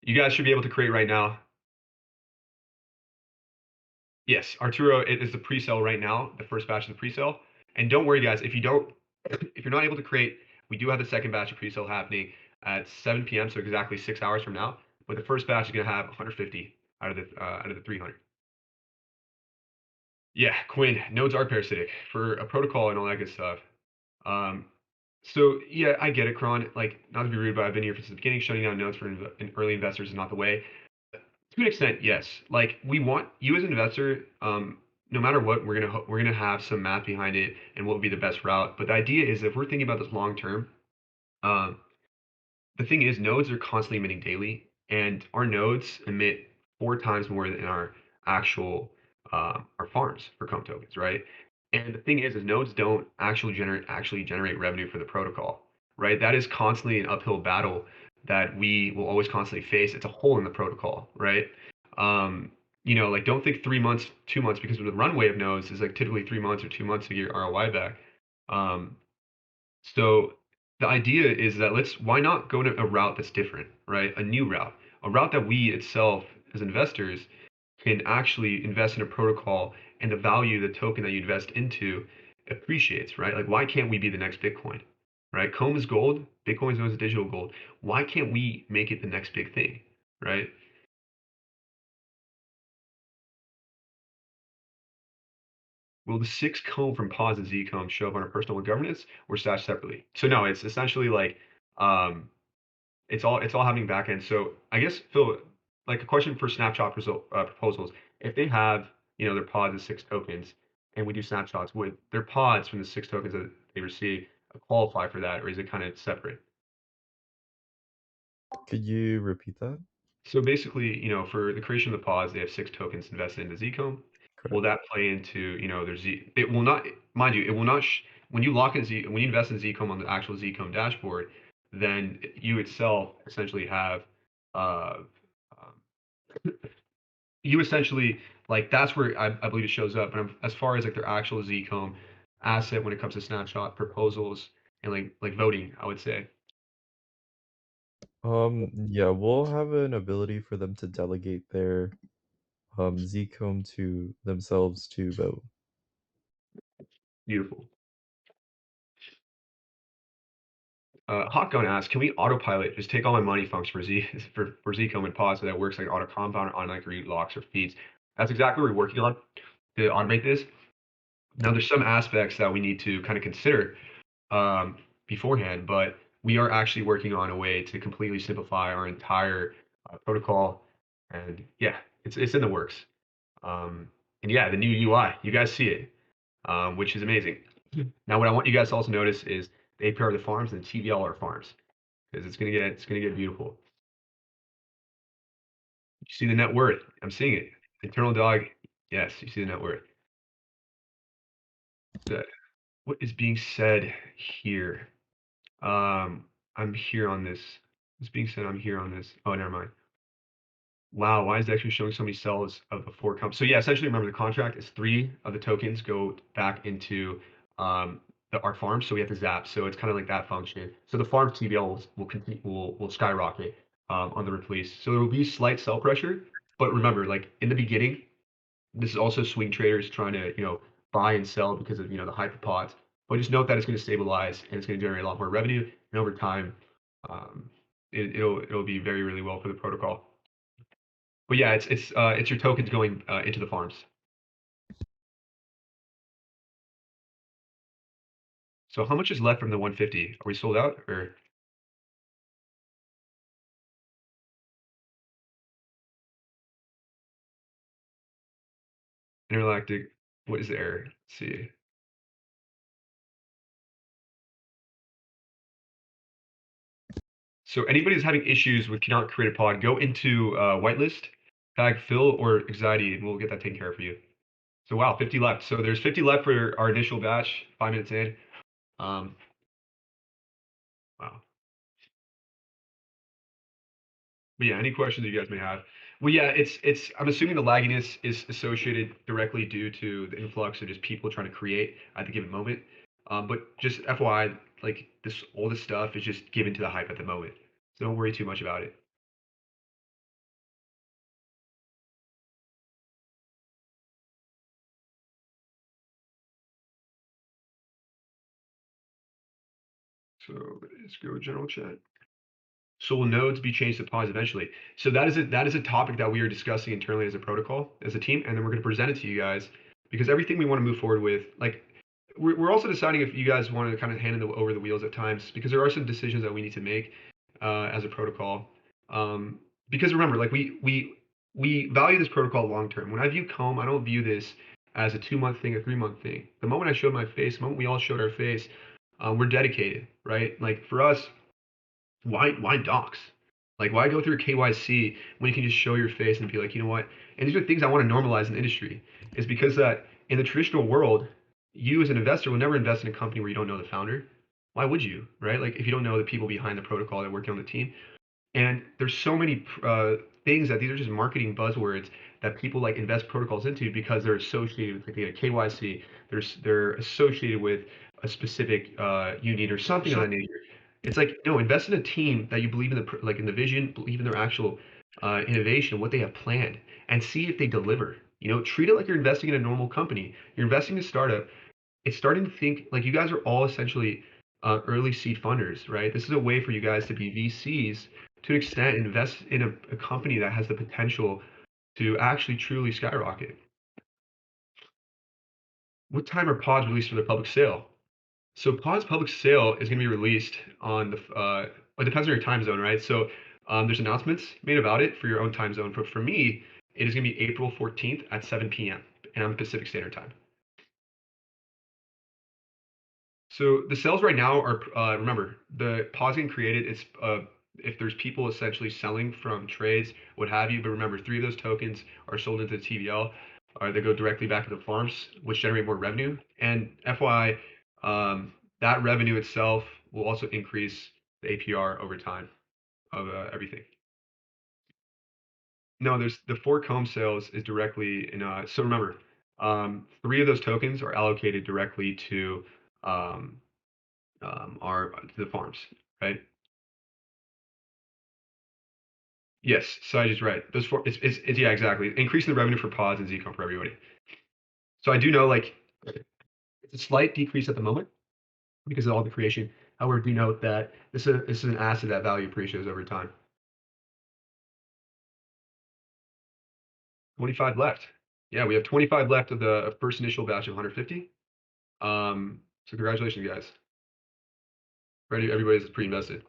Speaker 2: You guys should be able to create right now. Yes, Arturo, it is the pre-sale right now, the first batch of the pre-sale. And don't worry, guys, if you're not able to create, we do have the second batch of pre-sale happening at 7 p.m., so exactly 6 hours from now. But the first batch is going to have 150 out of the 300. Yeah, Quinn, nodes are parasitic for a protocol and all that good stuff. So yeah, I get it, Kron. Like, not to be rude, but I've been here since the beginning. Shutting down nodes for early investors is not the way. To an extent, yes. Like, we want you as an investor. No matter what, we're gonna have some math behind it and what would be the best route. But the idea is, if we're thinking about this long term, um, the thing is, nodes are constantly emitting daily, and our nodes emit 4 times more than our actual our farms for comp tokens, right? And the thing is nodes don't actually generate revenue for the protocol, right? That is constantly an uphill battle that we will always constantly face. It's a hole in the protocol, right? Like, don't think 3 months, 2 months, because the runway of nodes is like typically 3 months or 2 months to get your ROI back. So the idea is that why not go to a route that's different, right? A new route, a route that we itself as investors can actually invest in a protocol, and the value of the token that you invest into appreciates, right? Like, why can't we be the next Bitcoin, right? Comb is gold, Bitcoin is known as digital gold. Why can't we make it the next big thing, right? Will the 6 comb from Pause and Z comb show up on our personal governance or stashed separately? So no, it's essentially like um, it's all happening back end. So I guess, Phil, like a question for snapshot proposals: if they have their pods as 6 tokens, and we do snapshots, would their pods from the 6 tokens that they receive qualify for that, or is it kind of separate?
Speaker 3: Could you repeat that?
Speaker 2: So basically, for the creation of the pods, they have 6 tokens invested into Zcomb. Will
Speaker 3: Correct.
Speaker 2: that play into their Z? It will not, mind you. It will not. When you lock in when you invest in Zcomb on the actual Zcomb dashboard, then you itself essentially have, uh, you essentially, like, that's where I believe it shows up. But as far as like their actual Zcomb asset when it comes to snapshot proposals and like voting, I would say.
Speaker 3: Yeah, we'll have an ability for them to delegate their Zcomb to themselves to vote.
Speaker 2: Beautiful. Hotgun asks, can we autopilot just take all my money funks for Zcomb and pause so that it works like auto compound on like read locks or feeds? That's exactly what we're working on to automate this. Now, there's some aspects that we need to kind of consider beforehand, but we are actually working on a way to completely simplify our entire protocol. And yeah, it's in the works. And yeah, the new UI, you guys see it, which is amazing. Now, what I want you guys to also notice is the APR of the farms and the TVL are farms, because it's gonna get beautiful. You see the net worth? I'm seeing it. Internal dog. Yes, you see the net worth. Good. What is being said here? I'm here on this. What's being said? I'm here on this. Oh, never mind. Wow, why is it actually showing so many cells of the four comps? So yeah, essentially, remember the contract is 3 of the tokens go back into our farm, so we have to zap. So it's kind of like that function. So the farm TBL will continue will skyrocket on the release. So there will be slight sell pressure, but remember, like in the beginning, this is also swing traders trying to buy and sell because of the hyperpods. But just note that it's going to stabilize and it's going to generate a lot more revenue, and over time, um, it'll be very really well for the protocol. But yeah, it's your tokens going into the farms. So how much is left from the 150? Are we sold out or? Intergalactic, what is the error? Let's see. So anybody who's having issues with cannot create a pod, go into whitelist, tag Phil or anxiety, and we'll get that taken care of for you. So wow, 50 left. So there's 50 left for our initial batch, 5 minutes in. Wow. But yeah, any questions you guys may have? Well, yeah, it's. I'm assuming the lagginess is associated directly due to the influx of just people trying to create at the given moment. But just FYI, like all this stuff is just given to the hype at the moment, so don't worry too much about it. So let's go general chat. So will nodes be changed to pods eventually? So that is a topic that we are discussing internally as a protocol, as a team, and then we're going to present it to you guys because everything we want to move forward with, like we're also deciding if you guys want to kind of hand over the wheels at times because there are some decisions that we need to make as a protocol. Um, because remember, like we value this protocol long term. When I view Comb, I don't view this as a 2 month thing, a 3 month thing. The moment I showed my face, the moment we all showed our face, we're dedicated, right? Like for us, why docs? Like why go through a KYC when you can just show your face and be like, you know what? And these are things I want to normalize in the industry. Is because that in the traditional world, you as an investor will never invest in a company where you don't know the founder. Why would you, right? Like if you don't know the people behind the protocol that are working on the team. And there's so many things that these are just marketing buzzwords that people like invest protocols into because they're associated with like the KYC. They're associated with a specific union or something of that nature. It's like no, invest in a team that you believe in like in the vision, believe in their actual innovation, what they have planned, and see if they deliver. Treat it like you're investing in a normal company. You're investing in a startup. It's starting to think like you guys are all essentially early seed funders, right? This is a way for you guys to be VCs to an extent, invest in a company that has the potential to actually truly skyrocket. What time are pods released for the public sale? So Pod's public sale is going to be released on it depends on your time zone, right? So there's announcements made about it for your own time zone. But for me, it is going to be April 14th at 7 p.m. and I'm Pacific Standard Time. So the sales right now are remember the pause getting created. It's if there's people essentially selling from trades, what have you. But remember, 3 of those tokens are sold into the TVL, or they go directly back to the farms, which generate more revenue. And FYI, that revenue itself will also increase the APR over time of everything. No, there's the 4 comb sales is directly in. So remember, 3 of those tokens are allocated directly to um, are to the farms, right? Yes, Sage is right. Those four, it's yeah, exactly. Increasing the revenue for pods and Zcom for everybody. So I do know like it's a slight decrease at the moment because of all the creation. However, do note that this is an asset that value appreciates over time. 25 left. Yeah, we have 25 left of the first initial batch of 150. So congratulations, guys. Ready? Everybody's pretty invested.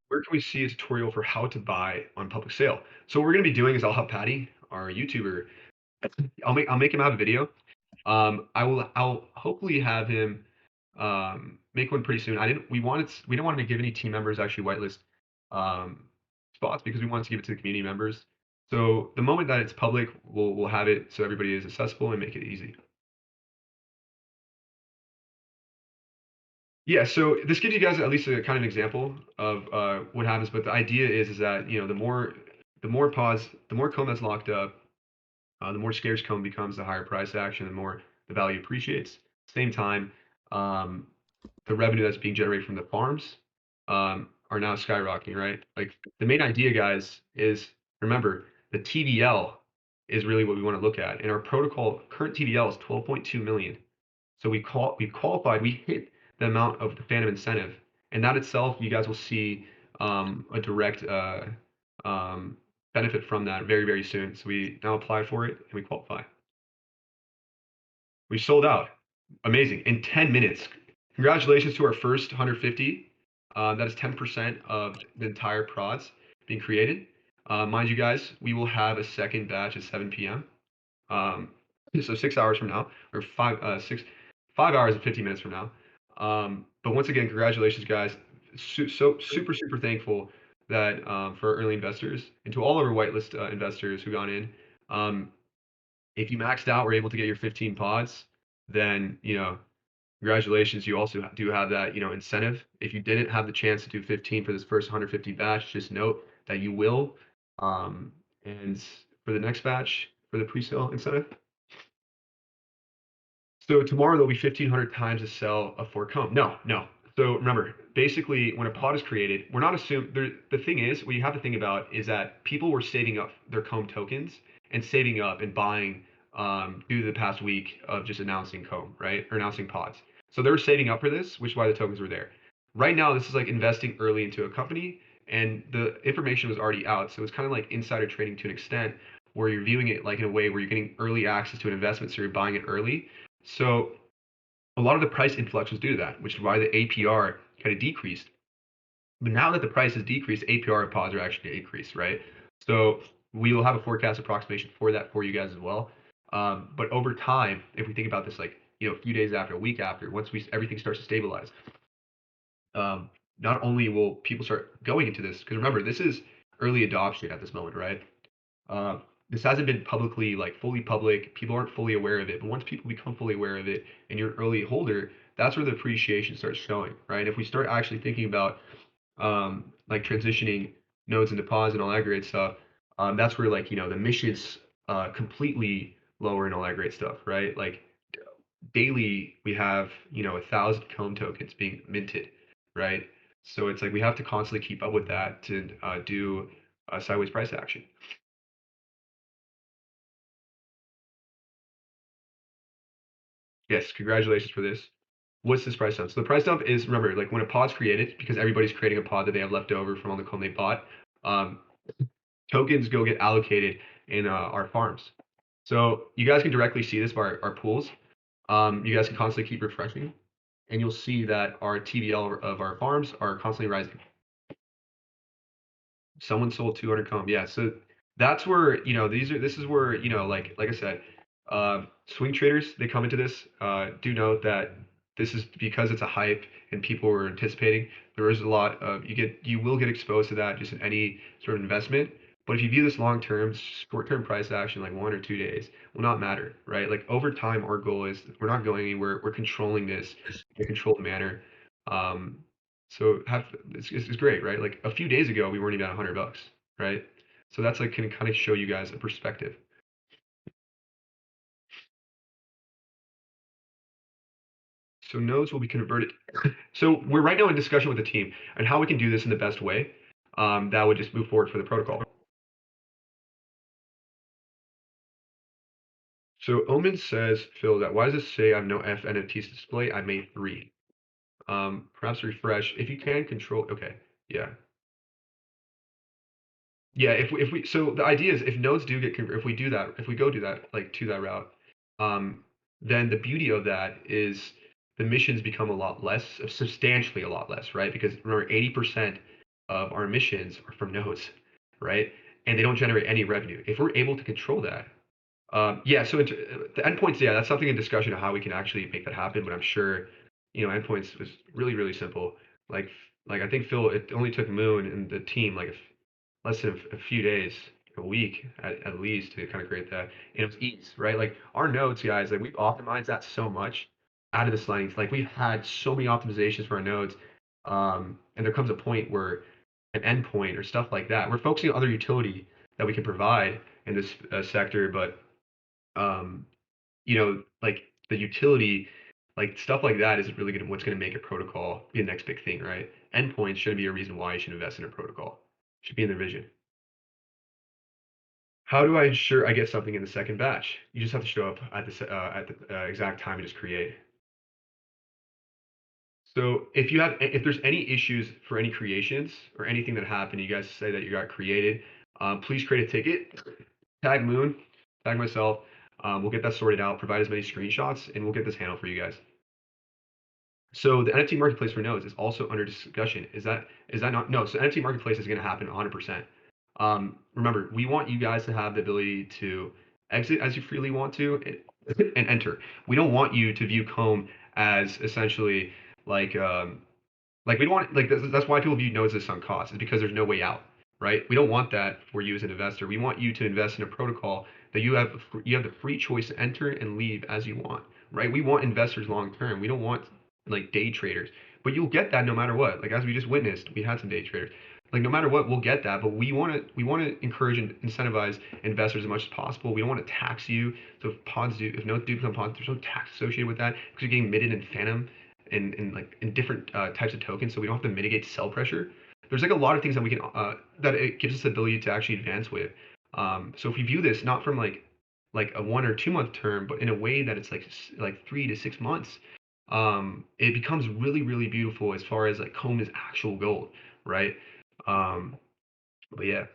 Speaker 2: Where can we see a tutorial for how to buy on public sale? So what we're gonna be doing is I'll have Patty, our YouTuber, I'll make him have a video. I'll hopefully have him make one pretty soon. We didn't want to give any team members actually whitelist um, spots because we wanted to give it to the community members. So the moment that it's public, we'll have it so everybody is accessible and make it easy. Yeah, so this gives you guys at least a kind of example of what happens. But the idea is that the more pods, the more comb that's locked up, the more scarce comb becomes, the higher price action, the more the value appreciates. Same time, um, the revenue that's being generated from the farms are now skyrocketing, right? Like the main idea, guys, is remember the TVL is really what we want to look at. And our protocol current TVL is 12.2 million. So we qualified, we hit the amount of the Phantom incentive, and that itself, you guys will see a direct um, benefit from that very, very soon. So we now apply for it and we qualify. We sold out. Amazing. In 10 minutes. Congratulations to our first 150. That is 10% of the entire prods being created. Mind you guys, we will have a second batch at 7 p.m. So 6 hours from now, or 5 hours and 50 minutes from now. But once again, congratulations, guys. So super, super thankful that for our early investors and to all of our whitelist investors who gone in. If you maxed out, were able to get your 15 pods, then congratulations. You also do have that incentive. If you didn't have the chance to do 15 for this first 150 batch, just note that you will. And for the next batch for the pre-sale incentive. So tomorrow there'll be 1,500 times to sell a four comb. No, no. So remember, basically, when a pod is created, we're not assuming. The thing is, what you have to think about is that people were saving up their comb tokens and saving up and buying due to the past week of just announcing comb, right, or announcing pods. So they were saving up for this, which is why the tokens were there. Right now, this is like investing early into a company, and the information was already out. So it's kind of like insider trading to an extent, where you're viewing it like in a way where you're getting early access to an investment, so you're buying it early. So a lot of the price influx was due to that, which is why the APR kind of decreased. But now that the price has decreased, APR and pods are actually going to increase, right? So we will have a forecast approximation for that for you guys as well. But over time, if we think about this, like a few days after, a week after, once everything starts to stabilize, not only will people start going into this, because remember, this is early adoption at this moment, right? Uh, this hasn't been publicly like fully public. People aren't fully aware of it. But once people become fully aware of it and you're an early holder, that's where the appreciation starts showing, right? If we start actually thinking about like transitioning nodes into pods and all that great stuff, that's where like the missions completely lower and all that great stuff, right? Like daily we have 1,000 comb tokens being minted, right? So it's like we have to constantly keep up with that to do sideways price action. Yes, congratulations for this. What's this price dump? So the price dump is, remember, like when a pod's created, because everybody's creating a pod that they have left over from all the comb they bought, um, tokens go get allocated in our farms. So you guys can directly see this by our pools. You guys can constantly keep refreshing, and you'll see that our TVL of our farms are constantly rising. Someone sold 200 comb. Yeah, so that's where this is where like I said, swing traders, they come into this. Do note that this is because it's a hype and people were anticipating. There is a lot of you will get exposed to that just in any sort of investment. But if you view this long term, short term price action like 1 or 2 days will not matter, right? Like over time, our goal is we're not going anywhere. We're controlling this in a controlled manner. Um, so it's great, right? Like a few days ago, we weren't even at $100, right? So that's like can kind of show you guys a perspective. So nodes will be converted. So we're right now in discussion with the team on how we can do this in the best way. That would just move forward for the protocol. So Omen says, Phil, that why does it say I have no NFTs to display? I made 3. Perhaps refresh if you can control. Okay, yeah, yeah. If we so the idea is if nodes do get if we do that, if we go do that like to that route, um, then the beauty of that is the emissions become a lot less, substantially a lot less, right? Because remember, 80% of our emissions are from nodes, right? And they don't generate any revenue. If we're able to control that, yeah, so the endpoints, yeah, that's something in discussion of how we can actually make that happen. But I'm sure, endpoints was really, really simple. Like, like I think Phil, it only took Moon and the team like less than a few days, a week at least to kind of create that. And it was ease, right? Like our nodes, guys, like we've optimized that so much out of the sliding. Like we've had so many optimizations for our nodes, and there comes a point where an endpoint or stuff like that. We're focusing on other utility that we can provide in this sector, but um, like the utility, like stuff like that is really what's gonna make a protocol be the next big thing, right? Endpoints shouldn't be a reason why you should invest in a protocol. Should be in their vision. How do I ensure I get something in the second batch? You just have to show up at the exact time you just create. So if there's any issues for any creations or anything that happened, you guys say that you got created, please create a ticket, tag Moon, tag myself. We'll get that sorted out, provide as many screenshots, and we'll get this handled for you guys. So the NFT marketplace for nodes is also under discussion. Is that not? No. So NFT marketplace is going to happen 100%. Remember, we want you guys to have the ability to exit as you freely want to and enter. We don't want you to view Comb as essentially like we don't want like that's why people view nodes as sunk costs is because there's no way out, right? We don't want that for you as an investor. We want you to invest in a protocol that you have the free choice to enter and leave as you want, right? We want investors long term. We don't want like day traders, but you'll get that no matter what. Like as we just witnessed, we had some day traders. Like no matter what, we'll get that, but we want to encourage and incentivize investors as much as possible. We don't want to tax you. So if nodes do become pods, there's no tax associated with that because you're getting MITted and phantom in different types of tokens, so we don't have to mitigate sell pressure. There's like a lot of things that we can that it gives us the ability to actually advance with. So if we view this not from like a 1 or 2 month term, but in a way that it's like 3 to 6 months, it becomes really really beautiful as far as like Comb is actual gold, right? Um, but yeah.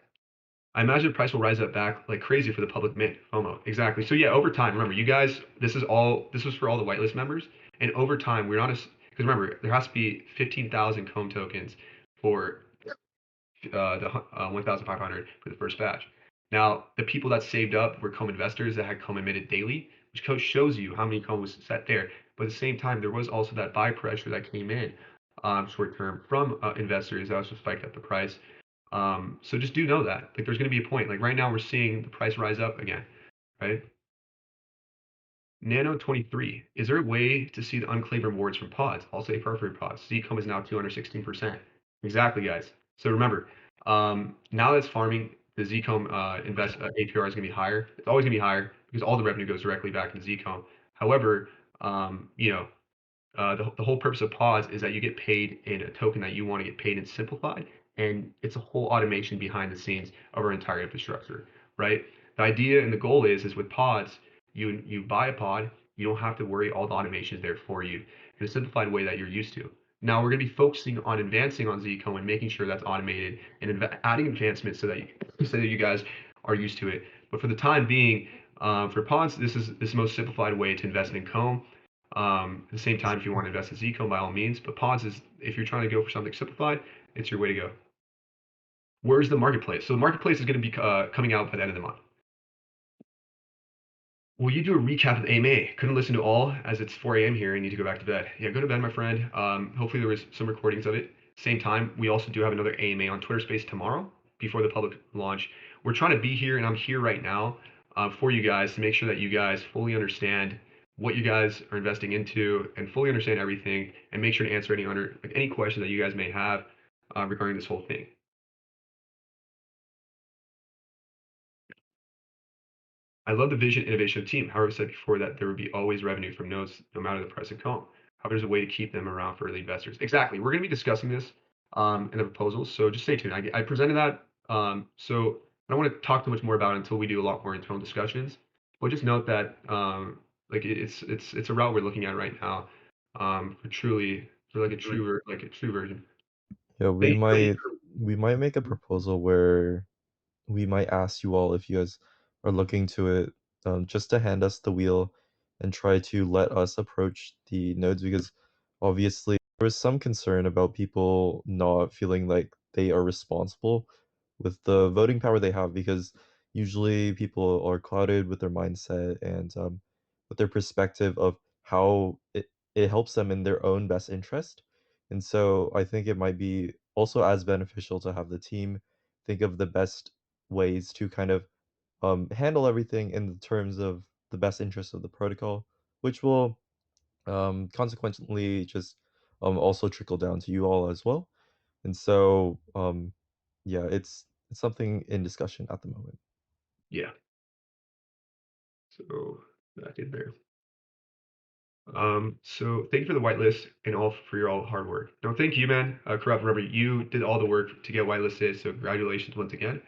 Speaker 2: I imagine the price will rise up back like crazy for the public mint FOMO. Exactly. So yeah, over time, remember, you guys, this was for all the whitelist members, and over time, we're not as because remember, there has to be 15,000 Comb tokens for the 1,500 for the first batch. Now, the people that saved up were Comb investors that had Comb emitted daily, which shows you how many Comb was set there. But at the same time, there was also that buy pressure that came in short term from investors that also spiked up the price. So just do know that like there's going to be a point. Like right now, we're seeing the price rise up again, right? Nano 23. Is there a way to see the unclaimed rewards from pods? Also a periphery pods. Zcom is now 216%. Exactly, guys. So remember, now that's farming, the Zcom invest APR is going to be higher. It's always going to be higher because all the revenue goes directly back into Zcom. However, the whole purpose of pause is that you get paid in a token that you want to get paid in simplified, and it's a whole automation behind the scenes of our entire infrastructure, right? The idea and the goal is with pods, you buy a pod, you don't have to worry, all the automation is there for you in a simplified way that you're used to. Now we're going to be focusing on advancing on Zcom and making sure that's automated and adding advancements so that you guys are used to it. But for the time being, for pods, this is the most simplified way to invest in Comb. At the same time, if you want to invest in Zcom, by all means. But Pods is, if you're trying to go for something simplified, it's your way to go. Where's the marketplace? So the marketplace is going to be coming out by the end of the month. Will you do a recap of the AMA? Couldn't listen to all as it's 4 a.m. here. I need to go back to bed. Yeah, go to bed, my friend. Hopefully there was some recordings of it. Same time, we also do have another AMA on Twitter Space tomorrow before the public launch. We're trying to be here, and I'm here right now for you guys to make sure that you guys fully understand what you guys are investing into and fully understand everything, and make sure to answer any questions that you guys may have regarding this whole thing. I love the vision innovation of the team. However, I said before that there would be always revenue from nodes, no matter the price of Comb. How there's a way to keep them around for early investors. Exactly. We're going to be discussing this in the proposals, so just stay tuned. I presented that, so I don't want to talk too much more about it until we do a lot more internal discussions. But just note that like it's a route we're looking at right now, for like a true version.
Speaker 3: Yeah,
Speaker 2: Thank you.
Speaker 3: we might make a proposal where we might ask you all if you guys are looking to it, just to hand us the wheel and try to let us approach the nodes, because obviously there was some concern about people not feeling like they are responsible with the voting power they have, because usually people are clouded with their mindset and with their perspective of how it helps them in their own best interest. And so I think it might be also as beneficial to have the team think of the best ways to kind of handle everything in the terms of the best interest of the protocol, which will consequently just also trickle down to you all as well. And so yeah, it's something in discussion at the moment.
Speaker 2: Yeah. So back in there. So thank you for the whitelist and all for your all hard work. No, thank you, man. Corrupt, remember you did all the work to get whitelisted, so congratulations once again.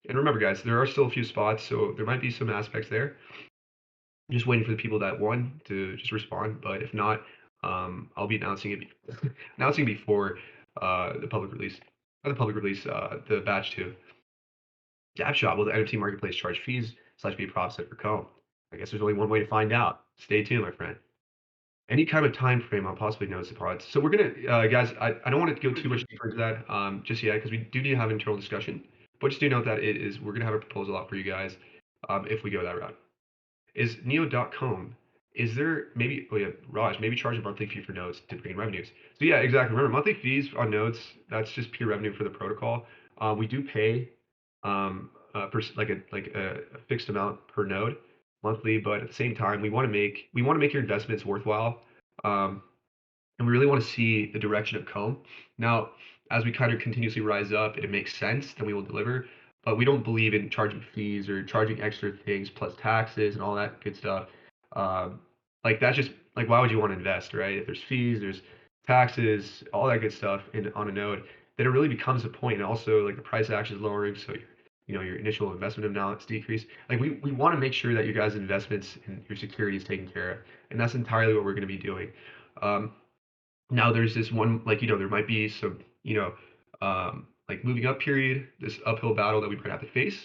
Speaker 2: And remember, guys, there are still a few spots, so there might be some aspects there. Just waiting for the people that won to just respond, but if not, I'll be announcing it announcing before the public release. Not the public release, the batch 2. Dab Shop, will the NFT marketplace charge fees / be a profit for Co? I guess there's only one way to find out. Stay tuned, my friend. Any kind of time frame on possibly notice the pods. So we're gonna, guys. I don't want to go too much deeper into that just yet because we do need to have internal discussion. But just do note that we're gonna have a proposal out for you guys if we go that route. Is neo.com, is there maybe, oh yeah, Raj, maybe charge a monthly fee for nodes to bring in revenues. So yeah, exactly. Remember, monthly fees on nodes, that's just pure revenue for the protocol. We do pay like a fixed amount per node monthly, but at the same time, we want to make your investments worthwhile. Um, and we really want to see the direction of comb. Now, as we kind of continuously rise up and it makes sense, then we will deliver. But we don't believe in charging fees or charging extra things plus taxes and all that good stuff. Um, like that's just like why would you want to invest, right? If there's fees, there's taxes, all that good stuff in on a node, then it really becomes a point. And also like the price action is lowering, so your initial investment amount is decreased. Like we want to make sure that your guys' investments and your security is taken care of, and that's entirely what we're going to be doing. Um, Now there's this one, like, there might be some, like moving up period, this uphill battle that we might have to face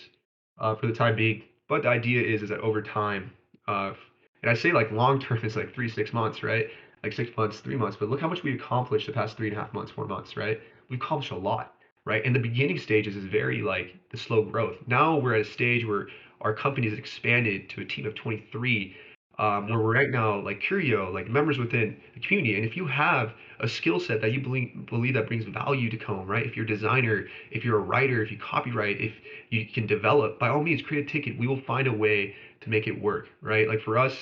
Speaker 2: for the time being. But the idea is that over time, uh, and I say like long term is like 3 6 months, right? Like 6 months, 3 months. But look how much we accomplished the past 3.5 months, 4 months, right? We've accomplished a lot, right? And the beginning stages is very like the slow growth. Now we're at a stage where our company has expanded to a team of 23, where we're right now like curio, like members within the community. And if you have a skill set that you believe that brings value to Comb, right? If you're a designer, if you're a writer, if you copyright, if you can develop, by all means, create a ticket. We will find a way to make it work, right? Like for us,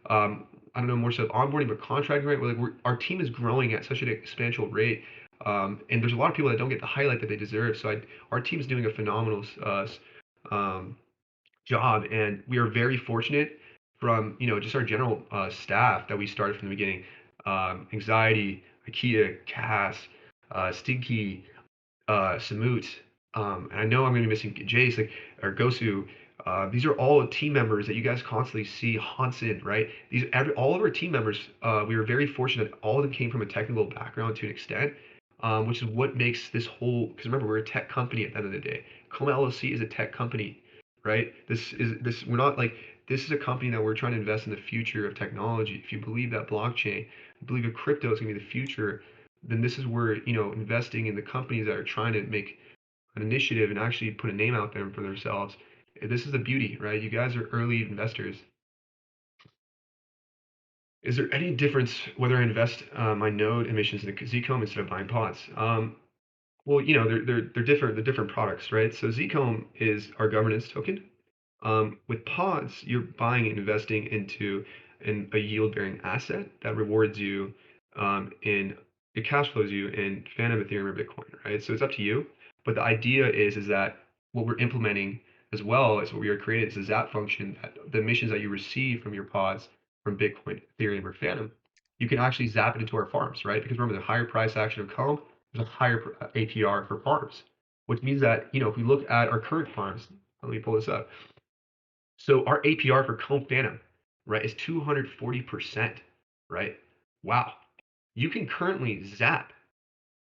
Speaker 2: I don't know more so onboarding, but contracting, right? Our team is growing at such an exponential rate. And there's a lot of people that don't get the highlight that they deserve. So our team is doing a phenomenal um, job, and we are very fortunate from just our general staff that we started from the beginning. Anxiety, Akia, Cass, Stinky, Samut, and I know I'm going to be missing Jace, like, or Gosu. These are all team members that you guys constantly see. Hansen, right? All of our team members, we were very fortunate. All of them came from a technical background to an extent, which is what makes this whole. Because remember, we're a tech company at the end of the day. Coma LLC is a tech company, right? We're not like this is a company that we're trying to invest in the future of technology. If you believe that blockchain, you believe that crypto is going to be the future, then this is where investing in the companies that are trying to make an initiative and actually put a name out there for themselves. This is the beauty, right? You guys are early investors. Is there any difference whether I invest my node emissions in the Zcom instead of buying pods? Well, they're different. They're different products, right? So Zcom is our governance token. With pods, you're buying and investing into a yield-bearing asset that rewards you in it cash flows you in Phantom, Ethereum, or Bitcoin, right? So it's up to you. But the idea is that what we're implementing as well as what we are creating is a zap function that the emissions that you receive from your pods from Bitcoin, Ethereum, or Phantom, you can actually zap it into our farms, right? Because remember, the higher price action of Comb, there's a higher APR for farms, which means that if we look at our current farms, let me pull this up. So our APR for Comb Phantom, right, is 240%, right? Wow. You can currently zap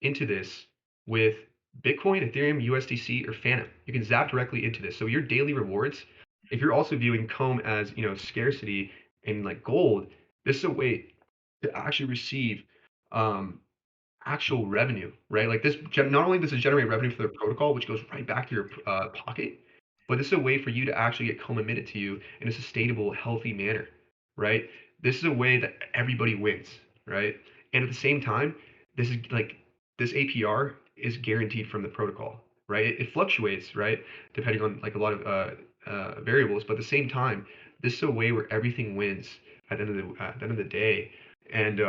Speaker 2: into this with Bitcoin, Ethereum, USDC, or Phantom. You can zap directly into this. So your daily rewards, if you're also viewing Comb as, scarcity and like gold, this is a way to actually receive um, actual revenue, right? Like this, not only does it generate revenue for the protocol, which goes right back to your pocket, but this is a way for you to actually get comb emitted to you in a sustainable, healthy manner, right? This is a way that everybody wins, right? And at the same time, this is like this APR is guaranteed from the protocol, right? It fluctuates, right, depending on like a lot of variables, but at the same time, this is a way where everything wins at the end of the day, and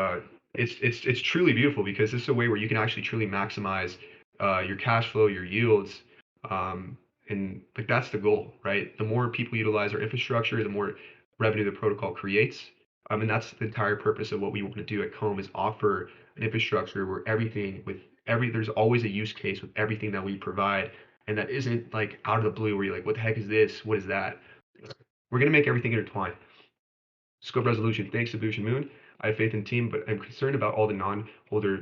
Speaker 2: it's truly beautiful because this is a way where you can actually truly maximize your cash flow, your yields, um, and like that's the goal, right? The more people utilize our infrastructure, the more revenue the protocol creates. And that's the entire purpose of what we want to do at Comb is offer an infrastructure where there's always a use case with everything that we provide, and that isn't like out of the blue where you're like, what the heck is this? What is that? We're gonna make everything intertwined. Scope resolution. Thanks to Boosh and Moon. I have faith in the team, but I'm concerned about all the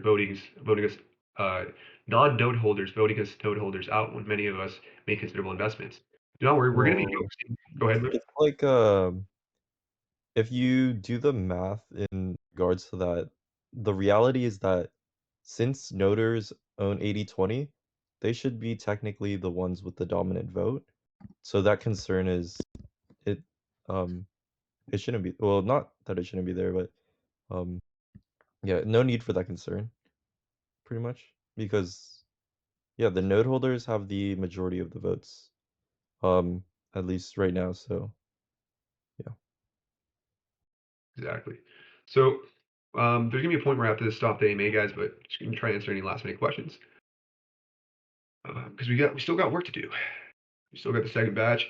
Speaker 2: voting us, uh, non-node holders voting us node holders out when many of us make considerable investments. Do not worry, we're going to be
Speaker 3: Well,
Speaker 2: focusing. Go ahead, Moon.
Speaker 3: it's like if you do the math in regards to that, the reality is that since noders own 80/20, they should be technically the ones with the dominant vote. So that concern is it um it shouldn't be, well, not that it shouldn't be there, but um yeah, no need for that concern, pretty much. Because yeah, the node holders have the majority of the votes. At least right now, so yeah.
Speaker 2: Exactly. So there's going to be a point where I have to stop the AMA, guys, but just going to try to answer any last minute questions because we still got work to do. We still got the second batch.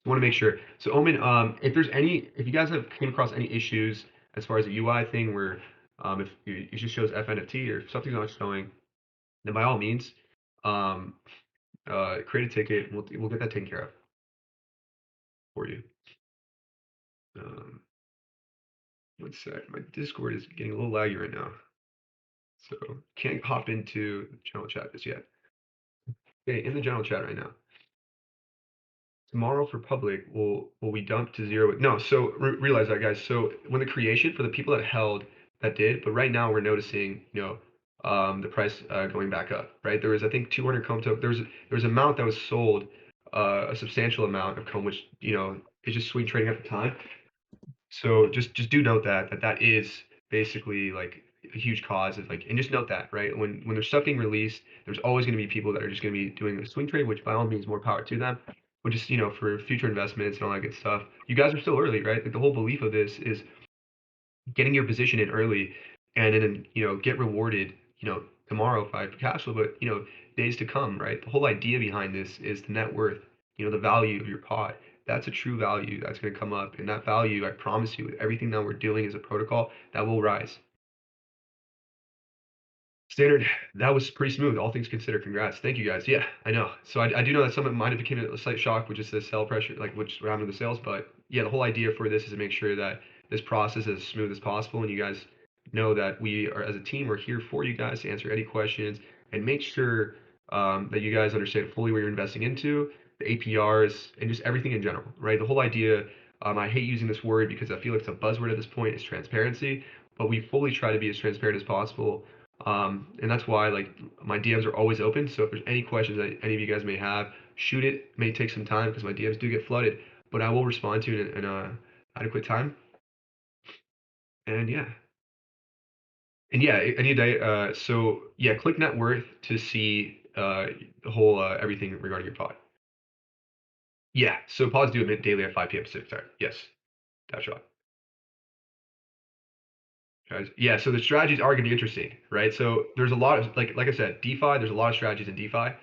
Speaker 2: Want to make sure. So Omen, if you guys have came across any issues as far as the UI thing where if it just shows FNFT or if something's not showing, then by all means, um, create a ticket. We'll get that taken care of for you. Um, one sec. My Discord is getting a little laggy right now, so can't hop into the general chat just yet. Okay, in the general chat right now. Tomorrow for public will we dump to zero? No, so realize that, guys. So when the creation for the people that held that did, but right now we're noticing, the price going back up, right? There was I think 200 comb token. There was an amount that was sold, a substantial amount of comb, which is just swing trading at the time. So just do note that is basically like a huge cause of like, and just note that, right? When there's stuff being released, there's always going to be people that are just going to be doing a swing trade, which by all means more power to them. But just for future investments and all that good stuff, you guys are still early, right? Like the whole belief of this is getting your position in early, and then get rewarded, tomorrow if I have cash flow, but days to come, right? The whole idea behind this is the net worth, the value of your pot. That's a true value that's going to come up, and that value, I promise you, with everything that we're doing as a protocol, that will rise. Standard, that was pretty smooth, all things considered. Congrats. Thank you, guys. Yeah, I know. So I do know that some of it might have become a slight shock, which is the sell pressure, like which happened to the sales. But yeah, the whole idea for this is to make sure that this process is as smooth as possible, and you guys know that we are, as a team, we're here for you guys to answer any questions and make sure that you guys understand fully what you're investing into, the APRs, and just everything in general, right? The whole idea. I hate using this word because I feel like it's a buzzword at this point. Is transparency, but we fully try to be as transparent as possible, and that's why like my DMs are always open. So if there's any questions that any of you guys may have, shoot it. It may take some time because my DMs do get flooded, but I will respond to it in a adequate time. And yeah, any day. So yeah, click net worth to see the whole everything regarding your pod. Yeah, so pods do emit daily at 5 p.m. Pacific time. Yes, that's right. Guys. Yeah, so the strategies are going to be interesting, right? So there's a lot of like I said, DeFi. There's a lot of strategies in DeFi,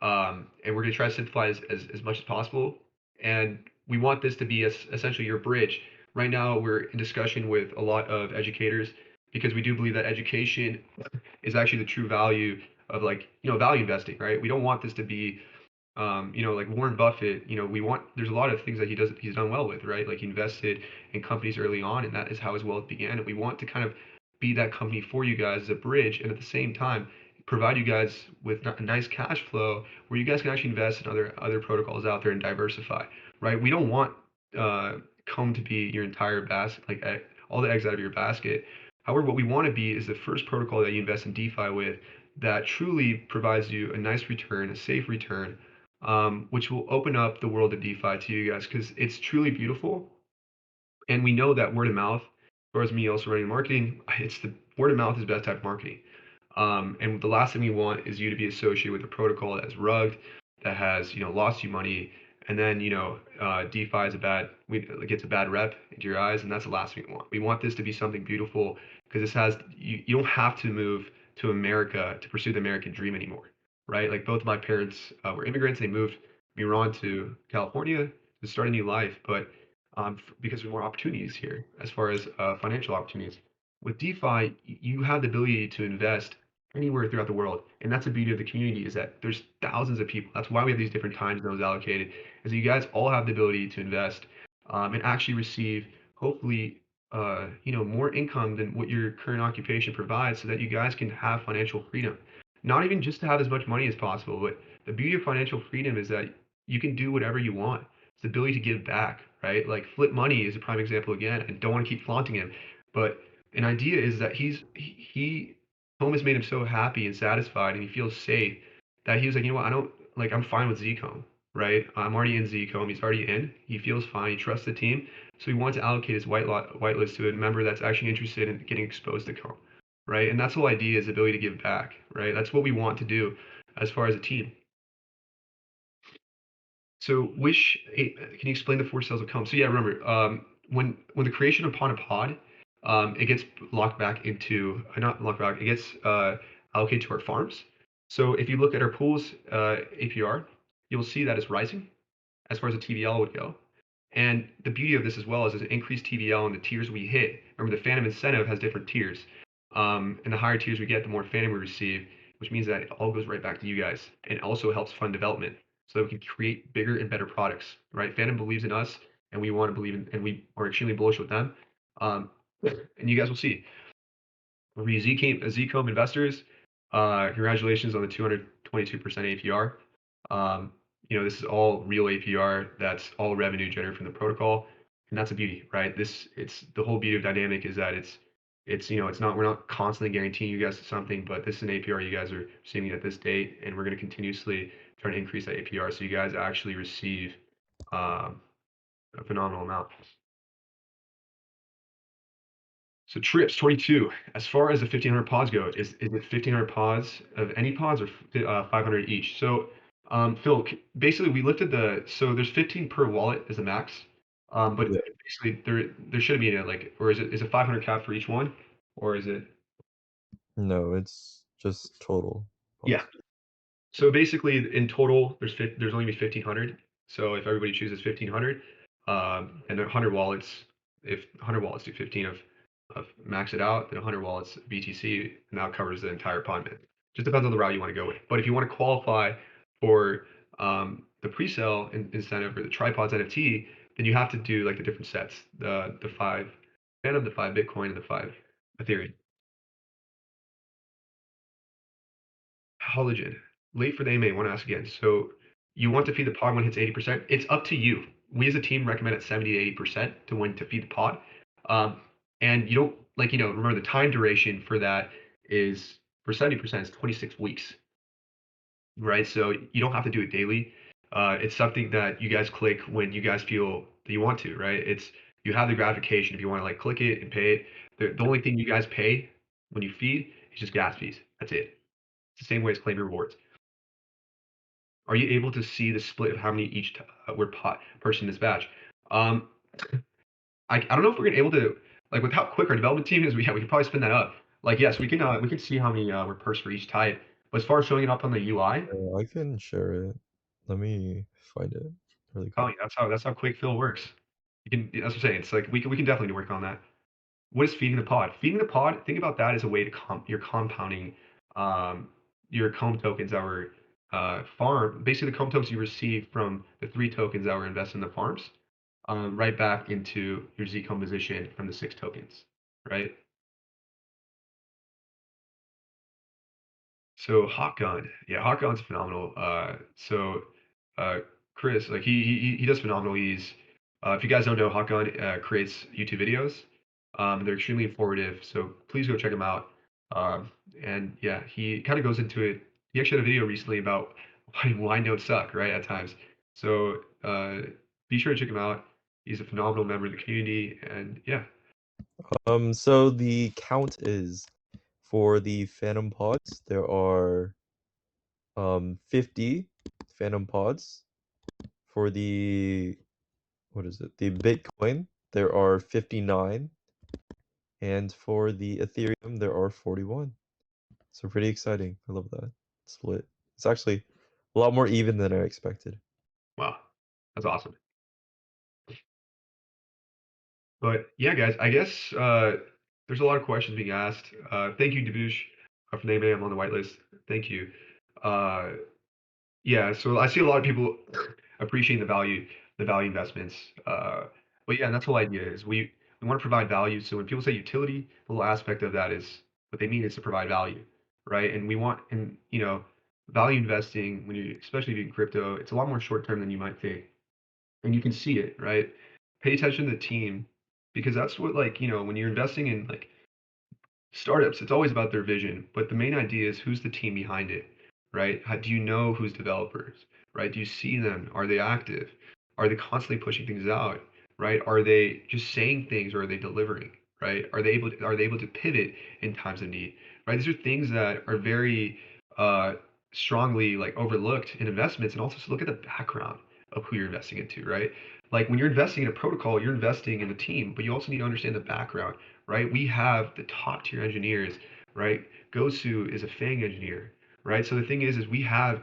Speaker 2: and we're going to try to simplify as much as possible. And we want this to be essentially your bridge. Right now, we're in discussion with a lot of educators because we do believe that education is actually the true value of like value investing, right? We don't want this to be Like Warren Buffett, there's a lot of things that he's done well with, right? Like he invested in companies early on, and that is how his wealth began. And we want to kind of be that company for you guys as a bridge, and at the same time, provide you guys with a nice cash flow where you guys can actually invest in other protocols out there and diversify, right? We don't want uh, Comb to be your entire basket, like all the eggs out of your basket. However, what we want to be is the first protocol that you invest in DeFi with that truly provides you a nice return, a safe return, which will open up the world of DeFi to you guys because it's truly beautiful. And we know that word of mouth, as far as me also running marketing, it's the word of mouth is the best type of marketing. And the last thing we want is you to be associated with a protocol that's rugged, that has lost you money, and then DeFi is it gets a bad rep into your eyes, and that's the last thing we want. We want this to be something beautiful because you don't have to move to America to pursue the American dream anymore, right? Like both of my parents were immigrants. They moved from Iran to California to start a new life, but because there's more opportunities here as far as financial opportunities. With DeFi, you have the ability to invest anywhere throughout the world. And that's the beauty of the community is that there's thousands of people. That's why we have these different time zones allocated, is that you guys all have the ability to invest and actually receive, hopefully, more income than what your current occupation provides so that you guys can have financial freedom. Not even just to have as much money as possible, but the beauty of financial freedom is that you can do whatever you want. It's the ability to give back, right? Like Flip Money is a prime example again. I don't want to keep flaunting him, but an idea is that home has made him so happy and satisfied, and he feels safe that he was like, I don't like, I'm fine with Zcomb, right? I'm already in Zcomb. He's already in. He feels fine. He trusts the team, so he wants to allocate his whitelist to a member that's actually interested in getting exposed to Comb, right? And that's the whole idea is the ability to give back, right? That's what we want to do as far as a team. So, can you explain the four cells of Comb? So yeah, remember, when the creation upon a pod, it gets locked back into not locked back. It gets allocated to our farms. So if you look at our pools APR, you'll see that it's rising as far as the TVL would go. And the beauty of this as well is an increased TVL and the tiers we hit. Remember, the Phantom incentive has different tiers. And the higher tiers we get, the more Phantom we receive, which means that it all goes right back to you guys and also helps fund development so that we can create bigger and better products, right? Phantom believes in us and we want to believe in, and we are extremely bullish with them. And you guys will see. For you Zcomb investors, congratulations on the 222% APR. This is all real APR. That's all revenue generated from the protocol, and that's a beauty, right? It's the whole beauty of dynamic is that it's not we're not constantly guaranteeing you guys something, but this is an APR you guys are receiving at this date, and we're going to continuously try to increase that APR so you guys actually receive a phenomenal amount. So trips 22. As far as the 1500 pods go, is it 1500 pods of any pods or 500 each? So Phil, basically we lifted so there's 15 per wallet as a max. But
Speaker 3: Yeah.
Speaker 2: basically there should be or is it 500 cap for each one, or is it?
Speaker 3: No, it's just total
Speaker 2: Yeah.
Speaker 3: pods.
Speaker 2: So basically, in total, there's only be 1,500. So if everybody chooses 1,500, and 100 wallets, if 100 wallets do 15 of max it out, then 100 wallets BTC, and that covers the entire pod mint. Just depends on the route you want to go with. But if you want to qualify for the pre-sale incentive or the tripods NFT, then you have to do like the different sets, the 5 Phantom, the 5 Bitcoin, and the 5 Ethereum. Halogen. Late for the AMA. Want to ask again. So you want to feed the pod when it hits 80%? It's up to you. We as a team recommend at 70 to 80% to when to feed the pod. Um, and you don't remember the time duration for that is for 70% is 26 weeks, right? So you don't have to do it daily. It's something that you guys click when you guys feel that you want to, right? You have the gratification if you want to click it and pay it. The only thing you guys pay when you feed is just gas fees. That's it. It's the same way as claim rewards. Are you able to see the split of how many each person this batch? Um, I don't know if we're gonna able to with how quick our development team is. We can probably spin that up. Yes, we can see how many were pursed for each type. But as far as showing it up on the UI,
Speaker 3: I can share it. Let me find it really
Speaker 2: oh,
Speaker 3: quick.
Speaker 2: yeah, that's how quick fill works. You can that's what I'm saying. It's like we can definitely work on that. What is feeding the pod? Feeding the pod, think about that as a way to you're compounding um, your comb tokens that were farm, basically the comb tokens you receive from the 3 tokens that were invested in the farms, right back into your Z composition from the 6 tokens, right? So Hotgun, yeah, Hotgun's phenomenal. Uh, Chris, like he does phenomenal. If you guys don't know, Hotgun creates YouTube videos. They're extremely informative, so please go check him out. And yeah, he kind of goes into it. He actually had a video recently about why notes suck, right, at times. So be sure to check him out. He's a phenomenal member of the community, and yeah.
Speaker 3: So the count is for the Phantom Pods, there are 50 Phantom Pods. For the what is it? The Bitcoin, there are 59, and for the Ethereum, there are 41. So pretty exciting. I love that split. It's actually a lot more even than I expected.
Speaker 2: Wow, that's awesome. But yeah, guys, I guess there's a lot of questions being asked. Thank you, Debush, for naming I'm on the whitelist. Thank you. Uh, yeah, so I see a lot of people appreciating the value investments. But yeah, and that's the whole idea is we want to provide value. So when people say utility, the little aspect of that is what they mean is to provide value, right? And we want, and value investing when you, especially in crypto, it's a lot more short term than you might think, and you can see it, right? Pay attention to the team because that's what, like, when you're investing in like startups, it's always about their vision, but the main idea is who's the team behind it, right? How do you know who's developers, right? Do you see them? Are they active? Are they constantly pushing things out, right? Are they just saying things or are they delivering, right? Are they able to pivot in times of need, right? These are things that are very uh, strongly like overlooked in investments, and also to look at the background of who you're investing into, right? Like when you're investing in a protocol, you're investing in the team, but you also need to understand the background, right? We have the top tier engineers, right? Gosu is a Fang engineer, right? So the thing is we have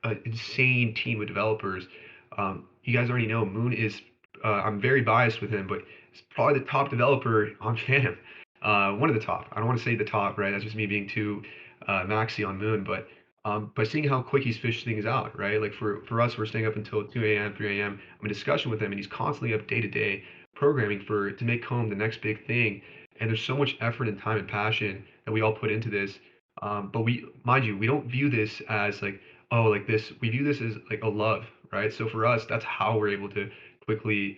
Speaker 2: an insane team of developers. You guys already know Moon is. I'm very biased with him, but he's probably the top developer on Phantom. One of the top. I don't want to say the top, right? That's just me being too maxi on Moon, but seeing how quick he's fished things out, right? Like for us, we're staying up until 2 a.m., 3 a.m. I'm in discussion with him, and he's constantly up day to day programming to make home the next big thing. And there's so much effort and time and passion that we all put into this. But mind you, we don't view this as like, oh, like this. We view this as like a love, right? So for us, that's how we're able to quickly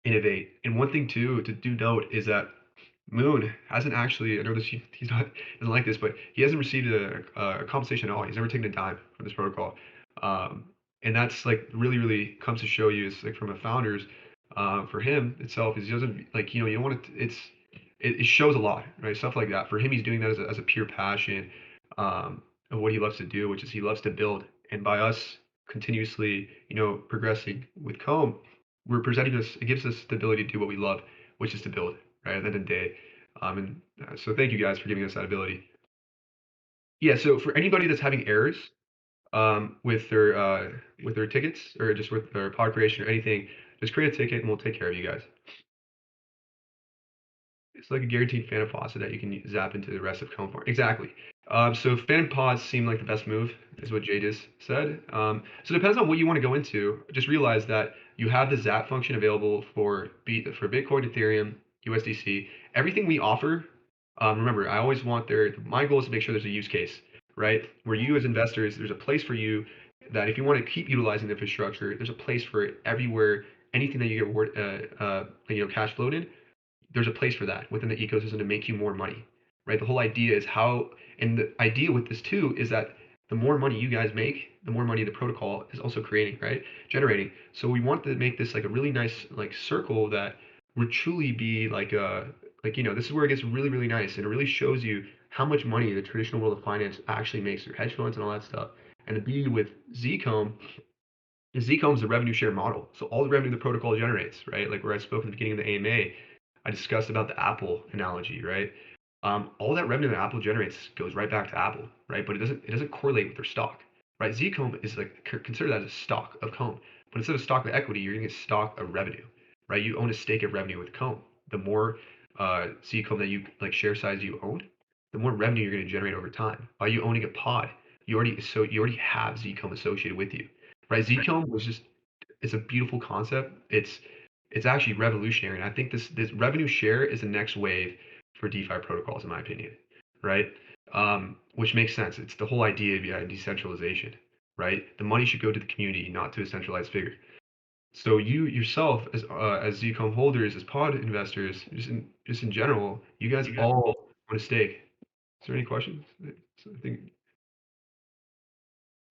Speaker 2: innovate. And one thing too to do note is that Moon hasn't actually. I know this he's not doesn't like this, but he hasn't received a compensation at all. He's never taken a dime from this protocol, um, and that's like really comes to show you. It's like from a founder's, for him itself is he doesn't like you don't want to. It shows a lot, right? Stuff like that. For him, he's doing that as a pure passion of what he loves to do, which is he loves to build. And by us continuously, progressing with Comb, we're presenting this. It gives us the ability to do what we love, which is to build, right? At the end of the day. So thank you guys for giving us that ability. Yeah. So for anybody that's having errors with their tickets or just with their pod creation or anything, just create a ticket and we'll take care of you guys. It's like a guaranteed Phantom faucet that you can zap into the rest of Cone Farm. Exactly. So Phantom Pods seem like the best move, is what Jay just said. So it depends on what you want to go into. Just realize that you have the zap function available for Bitcoin, Ethereum, USDC. Everything we offer. Remember, I always want my goal is to make sure there's a use case, right? Where you as investors, there's a place for you that if you want to keep utilizing the infrastructure, there's a place for it everywhere. Anything that you get cash flowed in, there's a place for that within the ecosystem to make you more money, right? The whole idea is and the idea with this too is that the more money you guys make, the more money the protocol is also creating, right? Generating. So we want to make this like a really nice like circle that would truly be this is where it gets really nice and it really shows you how much money the traditional world of finance actually makes through hedge funds and all that stuff. And the beauty with Zcomb is Zcomb is a revenue share model. So all the revenue the protocol generates, right? Like where I spoke at the beginning of the AMA, I discussed about the Apple analogy, right? All that revenue that Apple generates goes right back to Apple, right? But it doesn't correlate with their stock, right? Zcomb is like consider that as a stock of Comb, but instead of stock of equity, you're gonna get stock of revenue, right? You own a stake of revenue with Comb. The more Zcomb that you like share size you own, the more revenue you're gonna generate over time. By you owning a pod, you already have Zcom associated with you, right? Zcom was just it's a beautiful concept. It's actually revolutionary, and I think this revenue share is the next wave for DeFi protocols, in my opinion, right? Which makes sense. It's the whole idea behind decentralization, right? The money should go to the community, not to a centralized figure. So you yourself, as Zcom holders, as pod investors, just in general, you guys all want a stake. Is there any questions? I think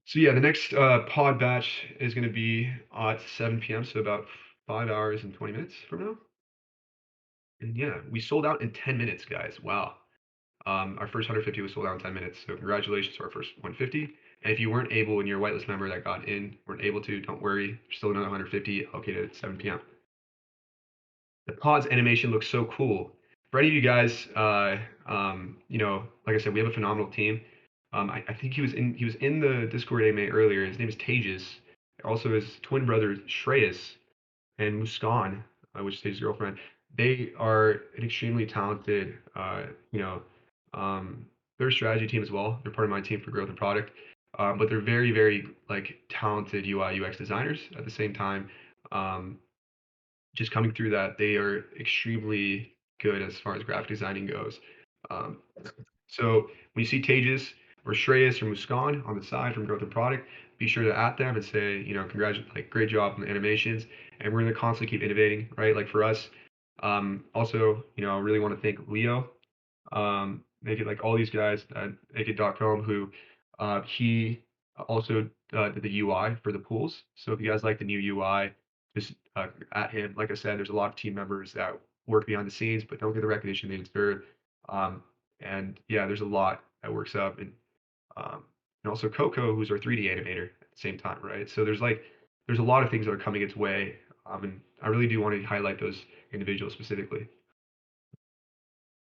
Speaker 2: so. Yeah, the next pod batch is going to be at 7 p.m. So about 5 hours and 20 minutes from now. And yeah, we sold out in 10 minutes, guys. Wow. Our first 150 was sold out in 10 minutes. So congratulations to our first 150. And if you weren't able, and you're a whitelist member that got in, weren't able to, don't worry. There's still another 150 allocated at 7 p.m. The pods animation looks so cool. For any of you guys, like I said, we have a phenomenal team. I think he was in the Discord AMA earlier. His name is Tejas. Also, his twin brother Shreyas and Muskan, which is his girlfriend. They are an extremely talented, they're a strategy team as well. They're part of my team for growth and product. But they're very, very like talented UI UX designers at the same time. Just coming through that, they are extremely good as far as graphic designing goes. Um, so when you see Tejas or Shreyas or Muskan on the side from growth and product, be sure to at them and say, congratulations, like great job on the animations, and we're gonna constantly keep innovating, right? Like for us, also, I really want to thank Leo, make it like all these guys at naked.com who he also did the UI for the pools. So if you guys like the new UI, just at him. Like I said, there's a lot of team members that work behind the scenes but don't get the recognition they deserve. And yeah, there's a lot that works up, and also Coco, who's our 3D animator at the same time, right? So there's a lot of things that are coming its way, and I really do want to highlight those individuals specifically.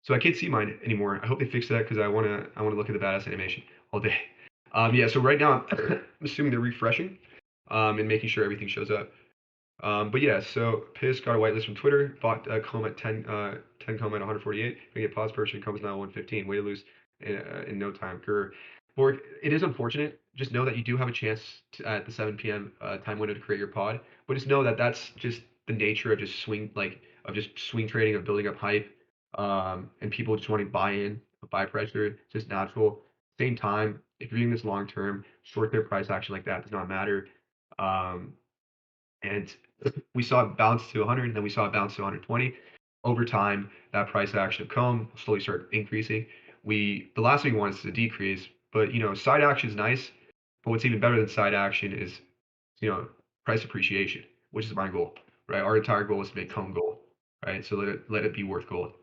Speaker 2: So I can't see mine anymore. I hope they fix that because I wanna look at the badass animation all day. Yeah. So right now I'm assuming they're refreshing, and making sure everything shows up. But yeah, so Piss got a whitelist from Twitter, bought comment 10 comment 148, gonna get pause person comes now 115. Way to lose in no time. Borg, it is unfortunate. Just know that you do have a chance at the 7 p.m. Time window to create your pod, but just know that that's just the nature of just swing trading, of building up hype, and people just wanting buy-in, buy pressure. It's just natural. Same time, if you're doing this long term, short-term price action like that does not matter. And we saw it bounce to 100, and then we saw it bounce to 120. Over time, that price action will come, slowly start increasing. The last thing we want is to decrease, but side action is nice. But what's even better than side action is, price appreciation, which is my goal, right? Our entire goal is to make come gold, right? So let it be worth gold.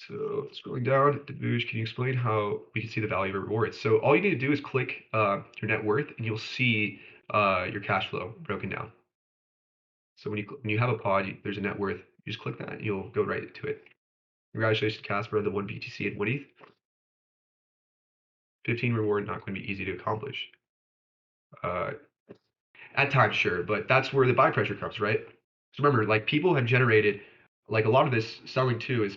Speaker 2: So scrolling down, Debush, can you explain how we can see the value of rewards? So all you need to do is click your net worth, and you'll see your cash flow broken down. So when you have a pod, there's a net worth. You just click that, and you'll go right to it. Congratulations, Casper, on the 1 BTC and 1 ETH. 15 reward, not going to be easy to accomplish. At times, sure, but that's where the buy pressure comes, right? So remember, like people have generated, like a lot of this selling too is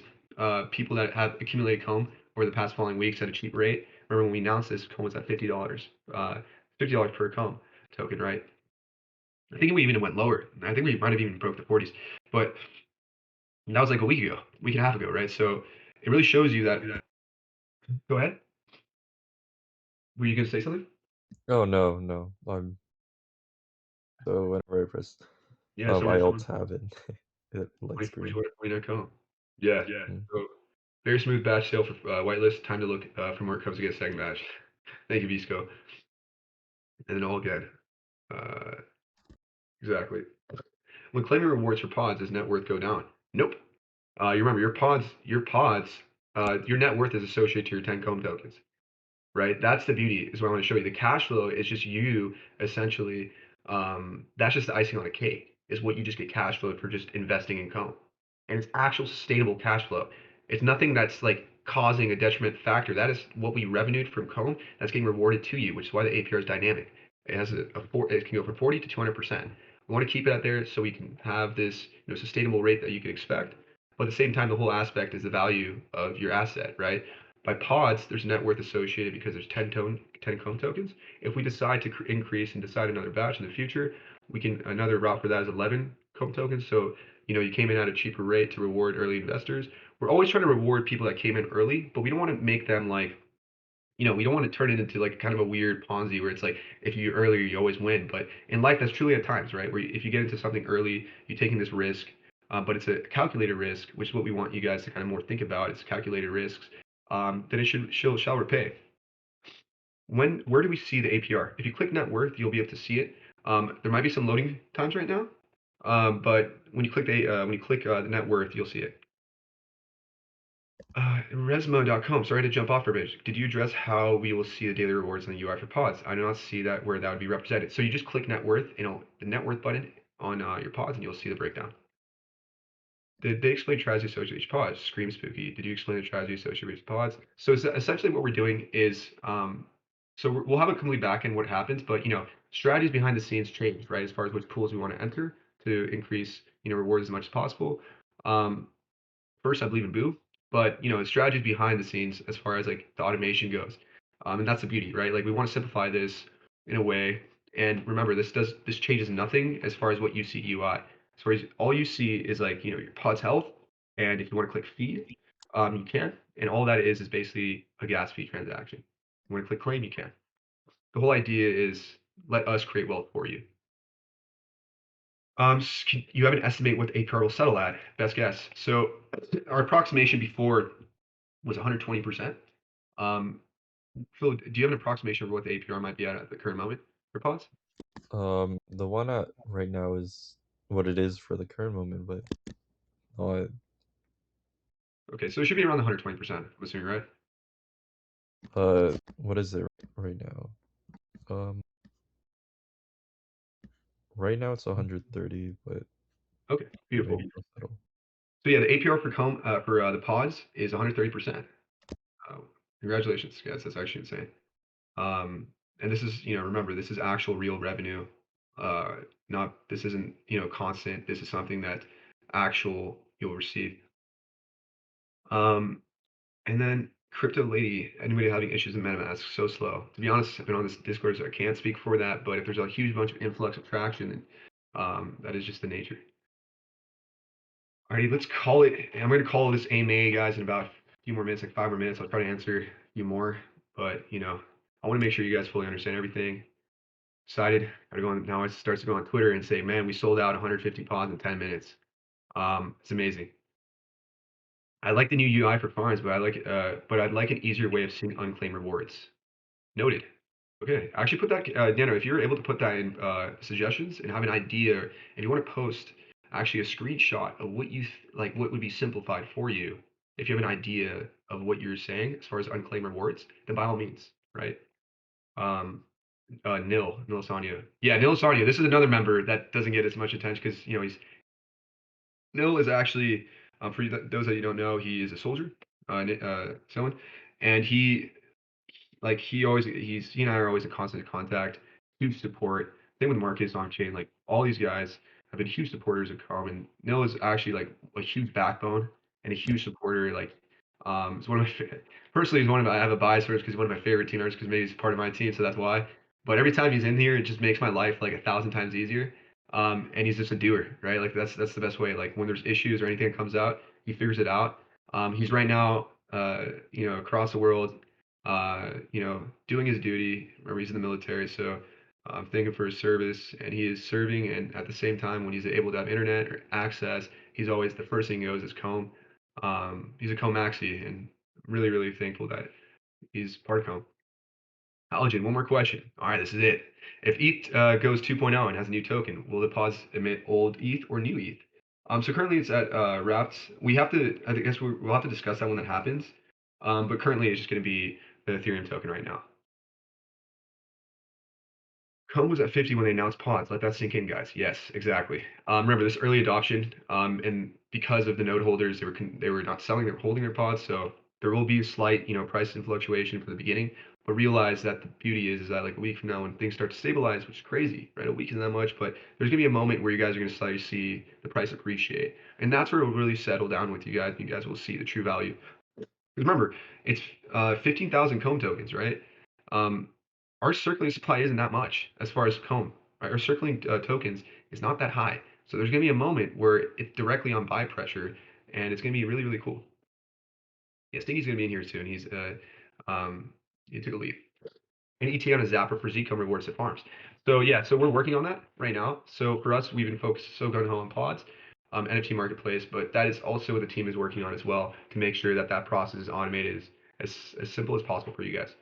Speaker 2: people that have accumulated comb over the past following weeks at a cheap rate. Remember when we announced this, comb was at $50, $50 per comb token, right? I think we even went lower. I think we might have even broke the 40s, but that was like a week and a half ago, right? So it really shows you that. Go ahead. Were you gonna say something?
Speaker 3: Oh no, so whenever I press
Speaker 2: Yeah, so
Speaker 3: I alt tab it, it lights green.
Speaker 2: Comb. Yeah. So very smooth batch sale for whitelist. Time to look from where it comes to get a second batch. Thank you, Visco. And then all again. Exactly. When claiming rewards for pods, does net worth go down? Nope. You remember your net worth is associated to your 10 comb tokens, right? That's the beauty, is what I want to show you. The cash flow is just you essentially. That's just the icing on a cake. Is what you just get cash flow for just investing in comb, and it's actual sustainable cash flow. It's nothing that's like causing a detriment factor. That is what we revenued from comb. That's getting rewarded to you, which is why the APR is dynamic. It has it can go from 40 to 200%. We want to keep it out there so we can have this sustainable rate that you can expect. But at the same time, the whole aspect is the value of your asset, right? By pods, there's net worth associated because there's 10 comb tokens. If we decide to increase and decide another batch in the future, we can, another route for that is 11 comb tokens. So, you came in at a cheaper rate to reward early investors. We're always trying to reward people that came in early, but we don't want to make them like, we don't want to turn it into like kind of a weird Ponzi where it's like if you earlier you always win. But in life, that's truly at times, right? Where if you get into something early, you're taking this risk, but it's a calculated risk, which is what we want you guys to kind of more think about. It's calculated risks. Then it shall repay. Where do we see the APR? If you click net worth, you'll be able to see it. There might be some loading times right now, but when you click the net worth, you'll see it. Resmo.com, sorry to jump off for a bit. Did you address how we will see the daily rewards in the UI for pods? I do not see that where that would be represented. So you just click net worth, the net worth button on your pods, and you'll see the breakdown. Did they explain strategy associated with each pod? Scream spooky. Did you explain the strategy associated with each pods? So essentially what we're doing is, so we'll have a complete back end what happens, but strategies behind the scenes change, right? As far as which pools we want to enter to increase, rewards as much as possible. First, I believe in Boo, but the strategies behind the scenes as far as like the automation goes, and that's the beauty, right? Like we want to simplify this in a way, and remember, this changes nothing as far as what you see UI. As far as all you see is like your pod's health, and if you want to click feed, you can, and all that is basically a gas fee transaction. You want to click claim, you can. The whole idea is let us create wealth for you. You have an estimate what the APR will settle at? Best guess. So our approximation before was 120%. Phil, do you have an approximation of what the APR might be at the current moment for pods?
Speaker 3: The one at right now is what it is for the current moment, but
Speaker 2: Okay, so it should be around the 120%, I'm assuming, right?
Speaker 3: what is it right now? Right now it's 130, but
Speaker 2: Okay, beautiful.
Speaker 3: maybe it'll settle.
Speaker 2: So yeah, the APR for the pods is 130%. Congratulations, guys. That's actually insane. And this is, remember, this is actual real revenue. This isn't, constant. This is something that actual you'll receive. And then Crypto Lady, anybody having issues in MetaMask, so slow. To be honest, I've been on this Discord, so I can't speak for that. But if there's a huge bunch of influx of traction, then that is just the nature. Alrighty, let's call it. I'm going to call this AMA, guys, in about a few more minutes, like 5 more minutes. I'll try to answer you more, but I want to make sure you guys fully understand everything. Excited. Gotta go on now. It starts to go on Twitter and say, "Man, we sold out 150 pods in 10 minutes." It's amazing. I like the new UI for farms, but I'd like an easier way of seeing unclaimed rewards. Noted. Okay, actually put that, Dano, if you're able to put that in suggestions and have an idea, and you want to post actually a screenshot of what what would be simplified for you, if you have an idea of what you're saying as far as unclaimed rewards, then by all means, right? Nil Sanyo. Yeah, Nil Sanyo. This is another member that doesn't get as much attention because Nil is actually for those that you don't know, he is a soldier, someone, and he and I are always in constant contact, huge support. Same with Marcus on chain, like all these guys have been huge supporters of Carbon. Nil is actually like a huge backbone and a huge supporter. Like, it's one of my personally, he's one of my, I have a bias for it because he's one of my favorite team members because maybe he's part of my team, so that's why. But every time he's in here, it just makes my life like 1,000 times easier. And he's just a doer, right? Like that's the best way. Like when there's issues or anything that comes out, he figures it out. He's right now, across the world, doing his duty. Remember, he's in the military, so I'm thanking for his service, and he is serving. And at the same time, when he's able to have internet or access, he's always the first thing he goes is Comb. He's a Comb maxi, and really, really thankful that he's part of Comb. Allergen, one more question. All right, this is it. If ETH goes 2.0 and has a new token, will the pods emit old ETH or new ETH? So currently it's at wrapped. I guess we'll have to discuss that when that happens. But currently it's just going to be the Ethereum token right now. Comb was at 50 when they announced pods. Let that sink in, guys. Yes, exactly. Remember this early adoption, and because of the node holders, they were not selling, they were holding their pods. So there will be a slight, price and fluctuation for the beginning. But realize that the beauty is that like a week from now, when things start to stabilize, which is crazy, right? A week isn't that much, but there's gonna be a moment where you guys are gonna start to see the price appreciate, and that's where it will really settle down with you guys. You guys will see the true value Because remember, it's 15,000 comb tokens, right? Um, our circulating supply isn't that much as far as comb. Right? Our circulating tokens is not that high. So there's going to be a moment where it's directly on buy pressure, and it's going to be really, really cool. Yeah, Stingy's going to be in here soon. He took a leave. And ETA on a zapper for Zcom rewards at farms. So yeah, so we're working on that right now. So for us, we've been focused so gung ho on pods, NFT marketplace, but that is also what the team is working on as well to make sure that that process is automated as simple as possible for you guys.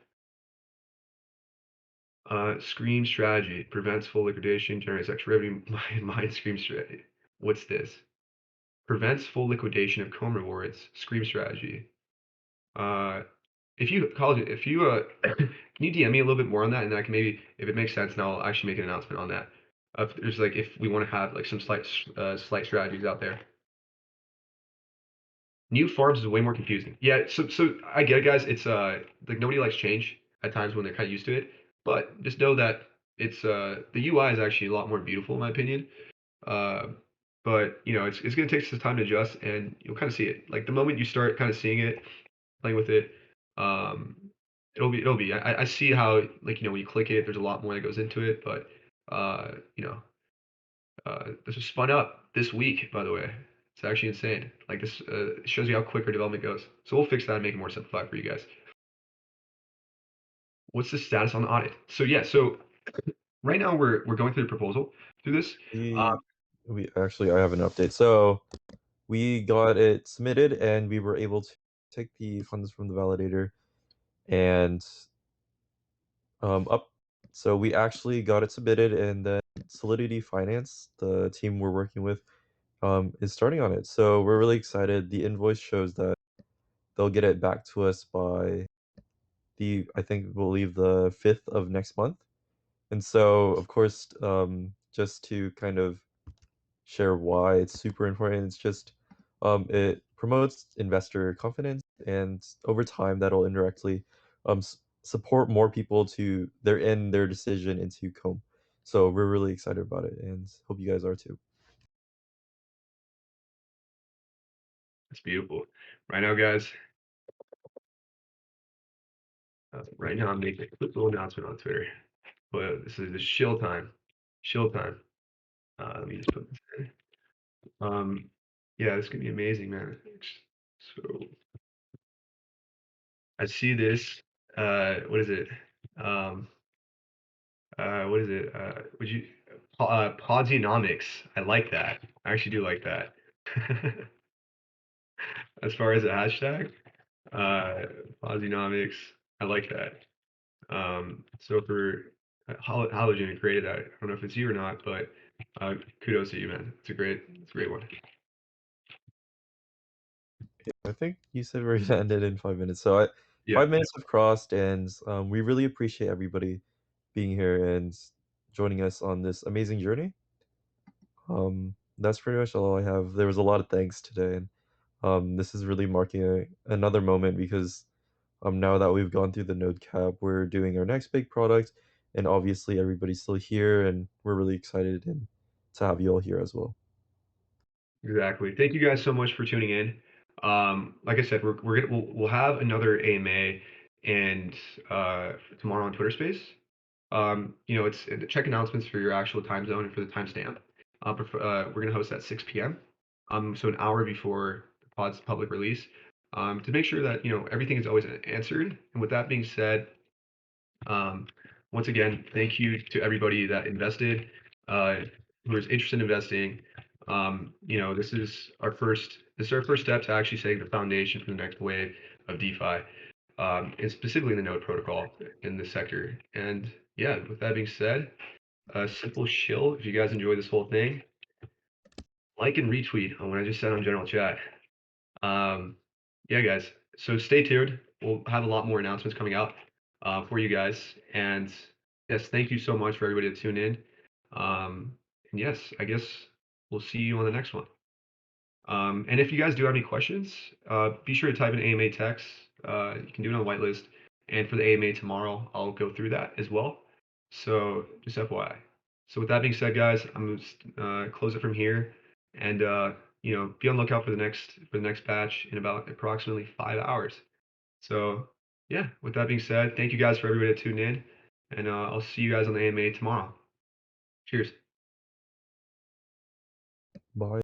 Speaker 2: Scream strategy prevents full liquidation, generates extra revenue. Mine scream strategy. What's this? Prevents full liquidation of comb rewards. Scream strategy. If you can you DM me a little bit more on that, and then I can maybe, if it makes sense, now I'll actually make an announcement on that. If there's like, if we want to have like some slight strategies out there. New farms is way more confusing. Yeah, so I get it, guys. It's like nobody likes change at times when they're kind of used to it, but just know that it's the UI is actually a lot more beautiful in my opinion. Uh, but you know, it's gonna take some time to adjust, and you'll kind of see it. Like the moment you start kind of seeing it, playing with it, um, it'll be. I see how, like, you know, when you click it, there's a lot more that goes into it, but you know, this was spun up this week, by the way. It's actually insane. Like this shows you how quick our development goes. So we'll fix that and make it more simplified for you guys. What's the status on the audit? So yeah, so right now we're going through the proposal through this.
Speaker 3: We actually, I have an update. So we got it submitted, and we were able to take the funds from the validator and up. So we actually got it submitted, and then Solidity Finance, the team we're working with, is starting on it. So we're really excited. The invoice shows that they'll get it back to us by I think we'll leave the 5th of next month. And so, of course, just to kind of share why it's super important, it's just it promotes investor confidence, and over time that'll indirectly support more people to their decision into comb. So we're really excited about it, and hope you guys are too.
Speaker 2: It's beautiful. Right now, guys. Right now, I'm making a quick little announcement on Twitter. But this is the shill time. Shill time. Let me just put this in. Yeah, this is gonna be amazing, man. So I see this. What is it? What is it? Would you Podzonomics? I like that. I actually do like that. As far as a hashtag, Podzonomics, I like that. So for Halogen created that. I don't know if it's you or not, but kudos to you, man. It's a great one.
Speaker 3: I think you said we're gonna end it in 5 minutes. So
Speaker 2: Yeah,
Speaker 3: 5 minutes have crossed, and we really appreciate everybody being here and joining us on this amazing journey. That's pretty much all I have. There was a lot of thanks today, and this is really marking another moment because now that we've gone through the node cap, we're doing our next big product, and obviously everybody's still here, and we're really excited and to have you all here as well.
Speaker 2: exactly. Thank you guys so much for tuning in. Like I said, we'll have another AMA and tomorrow on Twitter Space. You know, it's check announcements for your actual time zone and for the timestamp. We're gonna host at 6 p.m. So an hour before the pod's public release, to make sure that, you know, everything is always answered. And with that being said, um, once again, thank you to everybody that invested, who is interested in investing. You know, this is our first step to actually setting the foundation for the next wave of DeFi, and specifically the node protocol in this sector. And yeah, with that being said, simple shill. If you guys enjoyed this whole thing, like and retweet on what I just said on general chat. Yeah, guys. So stay tuned. We'll have a lot more announcements coming out for you guys. And yes, thank you so much for everybody that tuned in. And yes, I guess we'll see you on the next one. And if you guys do have any questions, be sure to type in AMA text. You can do it on the whitelist. And for the AMA tomorrow, I'll go through that as well. So just FYI. So with that being said, guys, I'm gonna close it from here, and you know, be on the lookout for the next batch in about approximately 5 hours. So yeah, with that being said, thank you guys for everybody that tuned in, and I'll see you guys on the AMA tomorrow. Cheers.
Speaker 3: Bye.